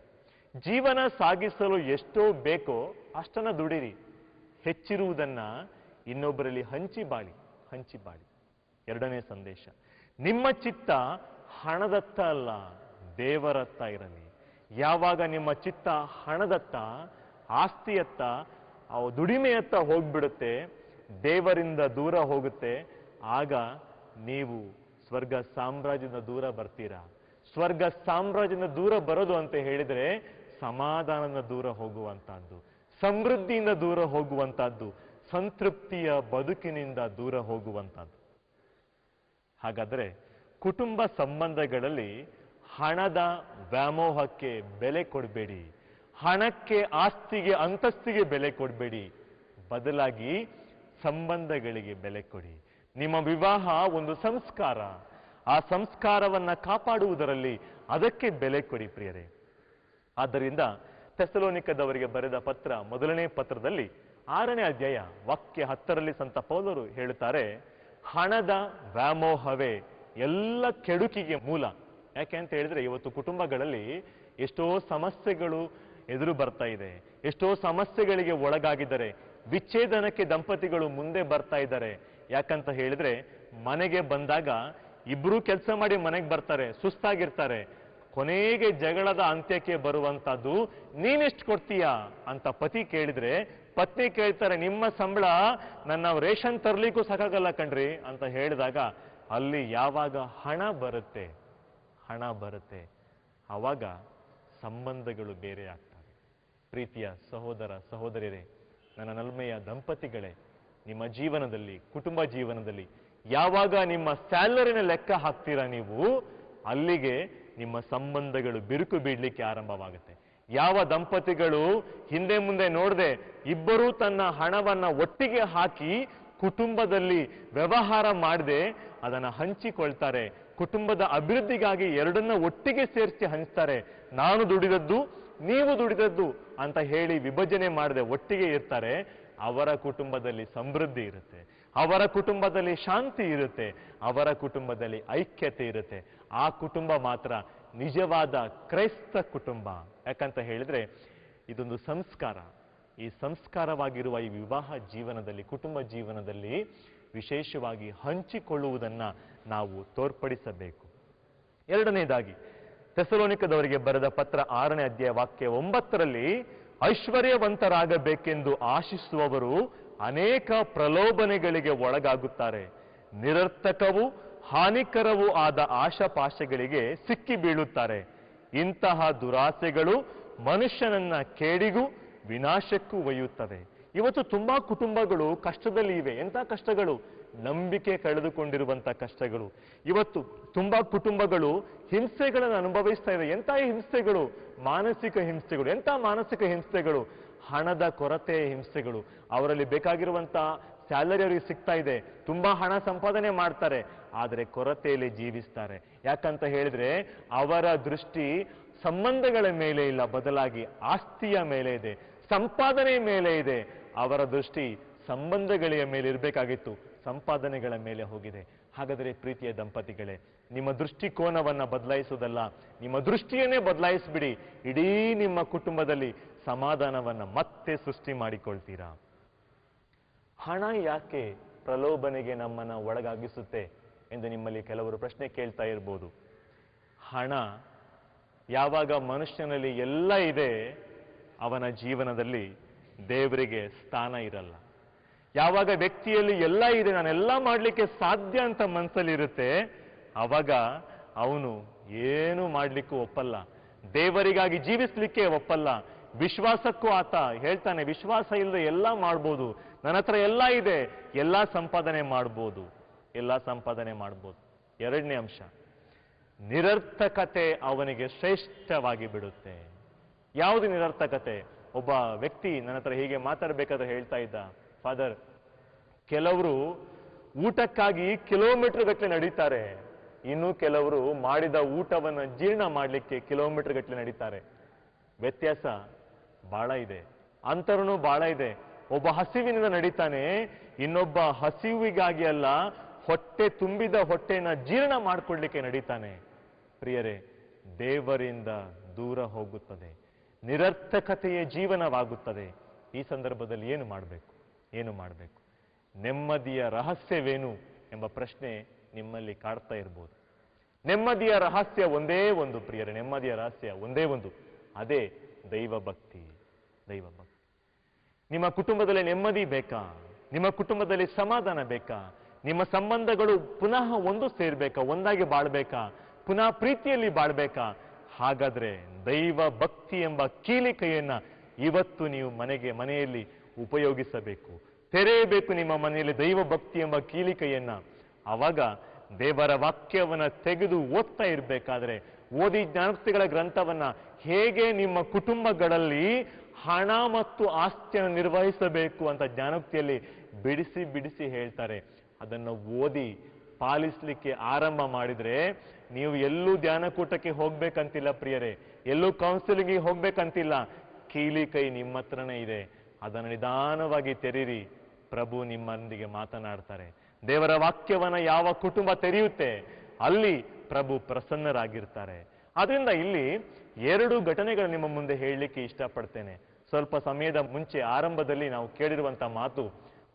ಜೀವನ ಸಾಗಿಸಲು ಎಷ್ಟೋ ಬೇಕೋ ಅಷ್ಟನ್ನ ದುಡಿರಿ, ಹೆಚ್ಚಿರುವುದನ್ನ ಇನ್ನೊಬ್ಬರಲ್ಲಿ ಹಂಚಿ ಬಾಳಿ. 2ನೇ ಸಂದೇಶ, ನಿಮ್ಮ ಚಿತ್ತ ಹಣದತ್ತ ಅಲ್ಲ, ದೇವರತ್ತ ಇರಲಿ. ಯಾವಾಗ ನಿಮ್ಮ ಚಿತ್ತ ಹಣದತ್ತ, ಆಸ್ತಿಯತ್ತ, ದುಡಿಮೆಯತ್ತ ಹೋಗ್ಬಿಡುತ್ತೆ, ದೇವರಿಂದ ದೂರ ಹೋಗುತ್ತೆ, ಆಗ ನೀವು ಸ್ವರ್ಗ ಸಾಮ್ರಾಜ್ಯದ ದೂರ ಬರ್ತೀರಾ. ಸ್ವರ್ಗ ಸಾಮ್ರಾಜ್ಯದಿಂದ ದೂರ ಬರೋದು ಅಂತ ಹೇಳಿದ್ರೆ ಸಮಾಧಾನದ ದೂರ ಹೋಗುವಂತಹದ್ದು, ಸಮೃದ್ಧಿಯಿಂದ ದೂರ ಹೋಗುವಂತಹದ್ದು, ಸಂತೃಪ್ತಿಯ ಬದುಕಿನಿಂದ ದೂರ ಹೋಗುವಂತಹದ್ದು. ಹಾಗಾದ್ರೆ ಕುಟುಂಬ ಸಂಬಂಧಗಳಲ್ಲಿ ಹಣದ ವ್ಯಾಮೋಹಕ್ಕೆ ಬೆಲೆ ಕೊಡಬೇಡಿ, ಹಣಕ್ಕೆ, ಆಸ್ತಿಗೆ, ಅಂತಸ್ತಿಗೆ ಬೆಲೆ ಕೊಡಬೇಡಿ. ಬದಲಾಗಿ ಸಂಬಂಧಗಳಿಗೆ ಬೆಲೆ ಕೊಡಿ. ನಿಮ್ಮ ವಿವಾಹ ಒಂದು ಸಂಸ್ಕಾರ, ಆ ಸಂಸ್ಕಾರವನ್ನ ಕಾಪಾಡುವುದರಲ್ಲಿ ಅದಕ್ಕೆ ಬೆಲೆ ಕೊಡಿ ಪ್ರಿಯರೇ. ಆದ್ದರಿಂದ ಥೆಸಲೋನಿಕದವರಿಗೆ ಬರೆದ ಪತ್ರ, ಮೊದಲನೇ ಪತ್ರದಲ್ಲಿ 6ನೇ ಅಧ್ಯಾಯ ವಾಕ್ಯ 10ರಲ್ಲಿ ಸಂತ ಪೌಲರು ಹೇಳುತ್ತಾರೆ, ಹಣದ ವ್ಯಾಮೋಹವೇ ಎಲ್ಲ ಕೆಡುಕಿಗೆ ಮೂಲ. ಯಾಕೆ ಅಂತ ಹೇಳಿದ್ರೆ ಇವತ್ತು ಕುಟುಂಬಗಳಲ್ಲಿ ಎಷ್ಟೋ ಸಮಸ್ಯೆಗಳು ಎದುರು ಬರ್ತಾ ಇದೆ, ಎಷ್ಟೋ ಸಮಸ್ಯೆಗಳಿಗೆ ಒಳಗಾಗಿದ್ದಾರೆ. ವಿಚ್ಛೇದನಕ್ಕೆ ದಂಪತಿಗಳು ಮುಂದೆ ಬರ್ತಾ ಇದ್ದಾರೆ. ಯಾಕಂತ ಹೇಳಿದ್ರೆ ಮನೆಗೆ ಬಂದಾಗ ಇಬ್ರು ಕೆಲಸ ಮಾಡಿ ಮನೆಗೆ ಬರ್ತಾರೆ, ಸುಸ್ತಾಗಿರ್ತಾರೆ. ಕೊನೆಗೆ ಜಗಳದ ಅಂತ್ಯಕ್ಕೆ ಬರುವಂತದ್ದು, ನೀನೆಷ್ಟು ಕೊಡ್ತೀಯಾ ಅಂತ ಪತಿ ಕೇಳಿದ್ರೆ ಪತ್ನಿ ಕೇಳ್ತಾರೆ, ನಿಮ್ಮ ಸಂಬಳ ನನ್ನ ರೇಷನ್ ತರ್ಲಿಕ್ಕೂ ಸಾಕಾಗಲ್ಲ ಕಣ್ರಿ ಅಂತ ಹೇಳಿದಾಗ ಅಲ್ಲಿ ಯಾವಾಗ ಹಣ ಬರುತ್ತೆ ಆವಾಗ ಸಂಬಂಧಗಳು ಬೇರೆ ಆಗ್ತವೆ. ಪ್ರೀತಿಯ ಸಹೋದರ ಸಹೋದರಿಯರೇ, ನನ್ನ ನಲ್ಮೆಯ ದಂಪತಿಗಳೇ, ನಿಮ್ಮ ಜೀವನದಲ್ಲಿ, ಕುಟುಂಬ ಜೀವನದಲ್ಲಿ ಯಾವಾಗ ನಿಮ್ಮ ಸ್ಯಾಲರಿನ ಲೆಕ್ಕ ಹಾಕ್ತೀರಾ ನೀವು, ಅಲ್ಲಿಗೆ ನಿಮ್ಮ ಸಂಬಂಧಗಳು ಬಿರುಕು ಬೀಳಲಿಕ್ಕೆ ಆರಂಭವಾಗುತ್ತೆ. ಯಾವ ದಂಪತಿಗಳು ಹಿಂದೆ ಮುಂದೆ ನೋಡದೆ ಇಬ್ಬರೂ ತನ್ನ ಹಣವನ್ನ ಒಟ್ಟಿಗೆ ಹಾಕಿ ಕುಟುಂಬದಲ್ಲಿ ವ್ಯವಹಾರ ಮಾಡದೆ ಅದನ್ನ ಹಂಚಿಕೊಳ್ತಾರೆ, ಕುಟುಂಬದ ಅಭಿವೃದ್ಧಿಗಾಗಿ ಎರಡನ್ನ ಒಟ್ಟಿಗೆ ಸೇರಿಸಿ ಹಂಚ್ತಾರೆ, ನಾನು ದುಡಿದದ್ದು ನೀವು ದುಡಿದದ್ದು ಅಂತ ಹೇಳಿ ವಿಭಜನೆ ಮಾಡದೆ ಒಟ್ಟಿಗೆ ಇರ್ತಾರೆ, ಅವರ ಕುಟುಂಬದಲ್ಲಿ ಸಮೃದ್ಧಿ ಇರುತ್ತೆ, ಅವರ ಕುಟುಂಬದಲ್ಲಿ ಶಾಂತಿ ಇರುತ್ತೆ, ಅವರ ಕುಟುಂಬದಲ್ಲಿ ಐಕ್ಯತೆ ಇರುತ್ತೆ. ಆ ಕುಟುಂಬ ಮಾತ್ರ ನಿಜವಾದ ಕ್ರೈಸ್ತ ಕುಟುಂಬ. ಯಾಕಂತ ಹೇಳಿದ್ರೆ ಇದೊಂದು ಸಂಸ್ಕಾರ. ಈ ಸಂಸ್ಕಾರವಾಗಿರುವ ಈ ವಿವಾಹ ಜೀವನದಲ್ಲಿ, ಕುಟುಂಬ ಜೀವನದಲ್ಲಿ ವಿಶೇಷವಾಗಿ ಹಂಚಿಕೊಳ್ಳುವುದನ್ನ ನಾವು ತೋರ್ಪಡಿಸಬೇಕು. ಎರಡನೇದಾಗಿ ಥೆಸಲೋನಿಕದವರಿಗೆ ಬರೆದ ಪತ್ರ 6ನೇ ಅಧ್ಯಾಯ ವಾಕ್ಯ 9ರಲ್ಲಿ, ಐಶ್ವರ್ಯವಂತರಾಗಬೇಕೆಂದು ಆಶಿಸುವವರು ಅನೇಕ ಪ್ರಲೋಭನೆಗಳಿಗೆ ಒಳಗಾಗುತ್ತಾರೆ, ನಿರರ್ಥಕವೂ ಹಾನಿಕರವೂ ಆದ ಆಶಾಪಾಶಗಳಿಗೆ ಸಿಕ್ಕಿ ಬೀಳುತ್ತಾರೆ. ಇಂತಹ ದುರಾಸೆಗಳು ಮನುಷ್ಯನನ್ನ ಕೇಡಿಗೂ ವಿನಾಶಕ್ಕೂ ಒಯ್ಯುತ್ತವೆ. ಇವತ್ತು ತುಂಬಾ ಕುಟುಂಬಗಳು ಕಷ್ಟದಲ್ಲಿ ಇವೆ. ಎಂಥ ಕಷ್ಟಗಳು? ನಂಬಿಕೆ ಕಳೆದುಕೊಂಡಿರುವಂತ ಕಷ್ಟಗಳು. ಇವತ್ತು ತುಂಬಾ ಕುಟುಂಬಗಳು ಹಿಂಸೆಗಳನ್ನು ಅನುಭವಿಸ್ತಾ ಇದೆ. ಎಂಥ ಹಿಂಸೆಗಳು? ಮಾನಸಿಕ ಹಿಂಸೆಗಳು. ಎಂಥ ಮಾನಸಿಕ ಹಿಂಸೆಗಳು? ಹಣದ ಕೊರತೆಯ ಹಿಂಸೆಗಳು. ಅವರಲ್ಲಿ ಬೇಕಾಗಿರುವಂತ ಸ್ಯಾಲರಿ ಅವರಿಗೆ ಸಿಗ್ತಾ ಇದೆ, ತುಂಬಾ ಹಣ ಸಂಪಾದನೆ ಮಾಡ್ತಾರೆ, ಆದರೆ ಕೊರತೆಯಲ್ಲಿ ಜೀವಿಸ್ತಾರೆ. ಯಾಕಂತ ಹೇಳಿದ್ರೆ ಅವರ ದೃಷ್ಟಿ ಸಂಬಂಧಗಳ ಮೇಲೆ ಇಲ್ಲ, ಬದಲಾಗಿ ಆಸ್ತಿಯ ಮೇಲೆ ಇದೆ, ಸಂಪಾದನೆ ಮೇಲೆ ಇದೆ. ಅವರ ದೃಷ್ಟಿ ಸಂಬಂಧಗಳ ಮೇಲೆ ಇರಬೇಕಾಗಿತ್ತು, ಸಂಪಾದನೆಗಳ ಮೇಲೆ ಹೋಗಿದೆ. ಹಾಗಾದರೆ ಪ್ರೀತಿಯ ದಂಪತಿಗಳೇ, ನಿಮ್ಮ ದೃಷ್ಟಿಕೋನವನ್ನ ಬದಲಾಯಿಸುವುದಲ್ಲ, ನಿಮ್ಮ ದೃಷ್ಟಿಯನ್ನೇ ಬದಲಾಯಿಸ್ಬಿಡಿ. ಇಡೀ ನಿಮ್ಮ ಕುಟುಂಬದಲ್ಲಿ ಸಮಾಧಾನವನ್ನ ಮತ್ತೆ ಸೃಷ್ಟಿ ಮಾಡಿಕೊಳ್ತೀರಾ. ಹಣ ಯಾಕೆ ಪ್ರಲೋಭನೆಗೆ ನಮ್ಮನ್ನ ಒಳಗಾಗಿಸುತ್ತೆ ಎಂದು ನಿಮ್ಮಲ್ಲಿ ಕೆಲವರು ಪ್ರಶ್ನೆ ಕೇಳ್ತಾ ಇರ್ಬೋದು. ಹಣ ಯಾವಾಗ ಮನುಷ್ಯನಲ್ಲಿ ಎಲ್ಲ ಇದೆ, ಅವನ ಜೀವನದಲ್ಲಿ ದೇವರಿಗೆ ಸ್ಥಾನ ಇರಲ್ಲ. ಯಾವಾಗ ವ್ಯಕ್ತಿಯಲ್ಲಿ ಎಲ್ಲ ಇದೆ, ನಾನೆಲ್ಲ ಮಾಡ್ಲಿಕ್ಕೆ ಸಾಧ್ಯ ಅಂತ ಮನಸ್ಸಲ್ಲಿ ಇರುತ್ತೆ, ಅವಾಗ ಅವನು ಏನು ಮಾಡ್ಲಿಕ್ಕೂ ಒಪ್ಪಲ್ಲ, ದೇವರಿಗಾಗಿ ಜೀವಿಸ್ಲಿಕ್ಕೆ ಒಪ್ಪಲ್ಲ. ವಿಶ್ವಾಸಕ್ಕೂ ಆತ ಹೇಳ್ತಾನೆ, ವಿಶ್ವಾಸ ಇಲ್ಲದೆ ಎಲ್ಲ ಮಾಡ್ಬೋದು, ನನ್ನ ಹತ್ರ ಎಲ್ಲ ಇದೆ, ಎಲ್ಲ ಸಂಪಾದನೆ ಮಾಡ್ಬೋದು. ಎರಡನೇ ಅಂಶ, ನಿರರ್ಥಕತೆ ಅವನಿಗೆ ಶ್ರೇಷ್ಠವಾಗಿ ಬಿಡುತ್ತೆ. ಯಾವುದು ನಿರರ್ಥಕತೆ? ಒಬ್ಬ ವ್ಯಕ್ತಿ ನನ್ನ ಹತ್ರ ಹೀಗೆ ಮಾತಾಡಬೇಕಾದ್ರೆ ಹೇಳ್ತಾ ಇದ್ದ, ಫಾದರ್, ಕೆಲವರು ಊಟಕ್ಕಾಗಿ ಕಿಲೋಮೀಟರ್ ಗಟ್ಟಲೆ ನಡೀತಾರೆ, ಇನ್ನು ಕೆಲವರು ಮಾಡಿದ ಊಟವನ್ನು ಜೀರ್ಣ ಮಾಡಲಿಕ್ಕೆ ಕಿಲೋಮೀಟರ್ ಗಟ್ಟಲೆ ನಡೀತಾರೆ. ವ್ಯತ್ಯಾಸ ಬಹಳ ಇದೆ, ಅಂತರನೂ ಬಹಳ ಇದೆ. ಒಬ್ಬ ಹಸಿವಿನಿಂದ ನಡೀತಾನೆ, ಇನ್ನೊಬ್ಬ ಹಸಿವಿಗಾಗಿ ಅಲ್ಲ, ಹೊಟ್ಟೆ ತುಂಬಿದ ಹೊಟ್ಟೆನ ಜೀರ್ಣ ಮಾಡಿಕೊಡ್ಲಿಕ್ಕೆ ನಡೀತಾನೆ. ಪ್ರಿಯರೇ, ದೇವರಿಂದ ದೂರ ಹೋಗುತ್ತದೆ, ನಿರರ್ಥಕತೆಯ ಜೀವನವಾಗುತ್ತದೆ. ಈ ಸಂದರ್ಭದಲ್ಲಿ ಏನು ಮಾಡಬೇಕು? ನೆಮ್ಮದಿಯ ರಹಸ್ಯವೇನು ಎಂಬ ಪ್ರಶ್ನೆ ನಿಮ್ಮಲ್ಲಿ ಕಾಡ್ತಾ ಇರ್ಬೋದು. ನೆಮ್ಮದಿಯ ರಹಸ್ಯ ಒಂದೇ ಒಂದು ಪ್ರಿಯರೇ, ನೆಮ್ಮದಿಯ ರಹಸ್ಯ ಒಂದೇ ಒಂದು, ಅದೇ ದೈವಭಕ್ತಿ. ನಿಮ್ಮ ಕುಟುಂಬದಲ್ಲಿ ನೆಮ್ಮದಿ ಬೇಕಾ? ನಿಮ್ಮ ಕುಟುಂಬದಲ್ಲಿ ಸಮಾಧಾನ ಬೇಕಾ? ನಿಮ್ಮ ಸಂಬಂಧಗಳು ಪುನಃ ಒಂದು ಸೇರ್ಬೇಕಾ? ಒಂದಾಗಿ ಬಾಳ್ಬೇಕಾ? ಪುನಃ ಪ್ರೀತಿಯಲ್ಲಿ ಬಾಳ್ಬೇಕಾ? ಹಾಗಾದ್ರೆ ದೈವ ಭಕ್ತಿ ಎಂಬ ಕೀಲಿಕೈಯನ್ನ ಇವತ್ತು ನೀವು ಮನೆಯಲ್ಲಿ ಉಪಯೋಗಿಸಬೇಕು, ತೆರೆಯಬೇಕು ನಿಮ್ಮ ಮನೆಯಲ್ಲಿ ದೈವ ಭಕ್ತಿ ಎಂಬ ಕೀಲಿಕೈಯನ್ನ. ಆವಾಗ ದೇವರ ವಾಕ್ಯವನ್ನ ತೆಗೆದು ಓದ್ತಾ ಇರ್ಬೇಕಾದ್ರೆ, ಓದಿ ಜ್ಞಾನೋಕ್ತಿಗಳ ಗ್ರಂಥವನ್ನ ಹೇಗೆ ನಿಮ್ಮ ಕುಟುಂಬಗಳಲ್ಲಿ ಹಣ ಮತ್ತು ಆಸ್ತಿಯನ್ನು ನಿರ್ವಹಿಸಬೇಕು ಅಂತ ಜ್ಞಾನೋಕ್ತಿಯಲ್ಲಿ ಬಿಡಿಸಿ ಬಿಡಿಸಿ ಹೇಳ್ತಾರೆ. ಅದನ್ನು ಓದಿ ಪಾಲಿಸ್ಲಿಕ್ಕೆ ಆರಂಭ ಮಾಡಿದ್ರೆ ನೀವು ಎಲ್ಲೂ ಧ್ಯಾನಕೂಟಕ್ಕೆ ಹೋಗ್ಬೇಕಂತಿಲ್ಲ ಪ್ರಿಯರೇ, ಎಲ್ಲೂ ಕೌನ್ಸಿಲಿಂಗ್ಗೆ ಹೋಗ್ಬೇಕಂತಿಲ್ಲ. ಕೀಲಿಕೈ ನಿಮ್ಮ ಹತ್ರನೇ ಇದೆ. ಅದನ್ನು ನಿಧಾನವಾಗಿ ತೆರೀರಿ, ಪ್ರಭು ನಿಮ್ಮೊಂದಿಗೆ ಮಾತನಾಡ್ತಾರೆ. ದೇವರ ವಾಕ್ಯವನ್ನ ಯಾವ ಕುಟುಂಬ ತೆರೆಯುತ್ತೆ ಅಲ್ಲಿ ಪ್ರಭು ಪ್ರಸನ್ನರಾಗಿರ್ತಾರೆ. ಆದ್ರಿಂದ ಇಲ್ಲಿ 2 ಘಟನೆಗಳು ನಿಮ್ಮ ಮುಂದೆ ಹೇಳಲಿಕ್ಕೆ ಇಷ್ಟಪಡ್ತೇನೆ. ಸ್ವಲ್ಪ ಸಮಯದ ಮುಂಚೆ ಆರಂಭದಲ್ಲಿ ನಾವು ಕೇಳಿರುವಂತ ಮಾತು,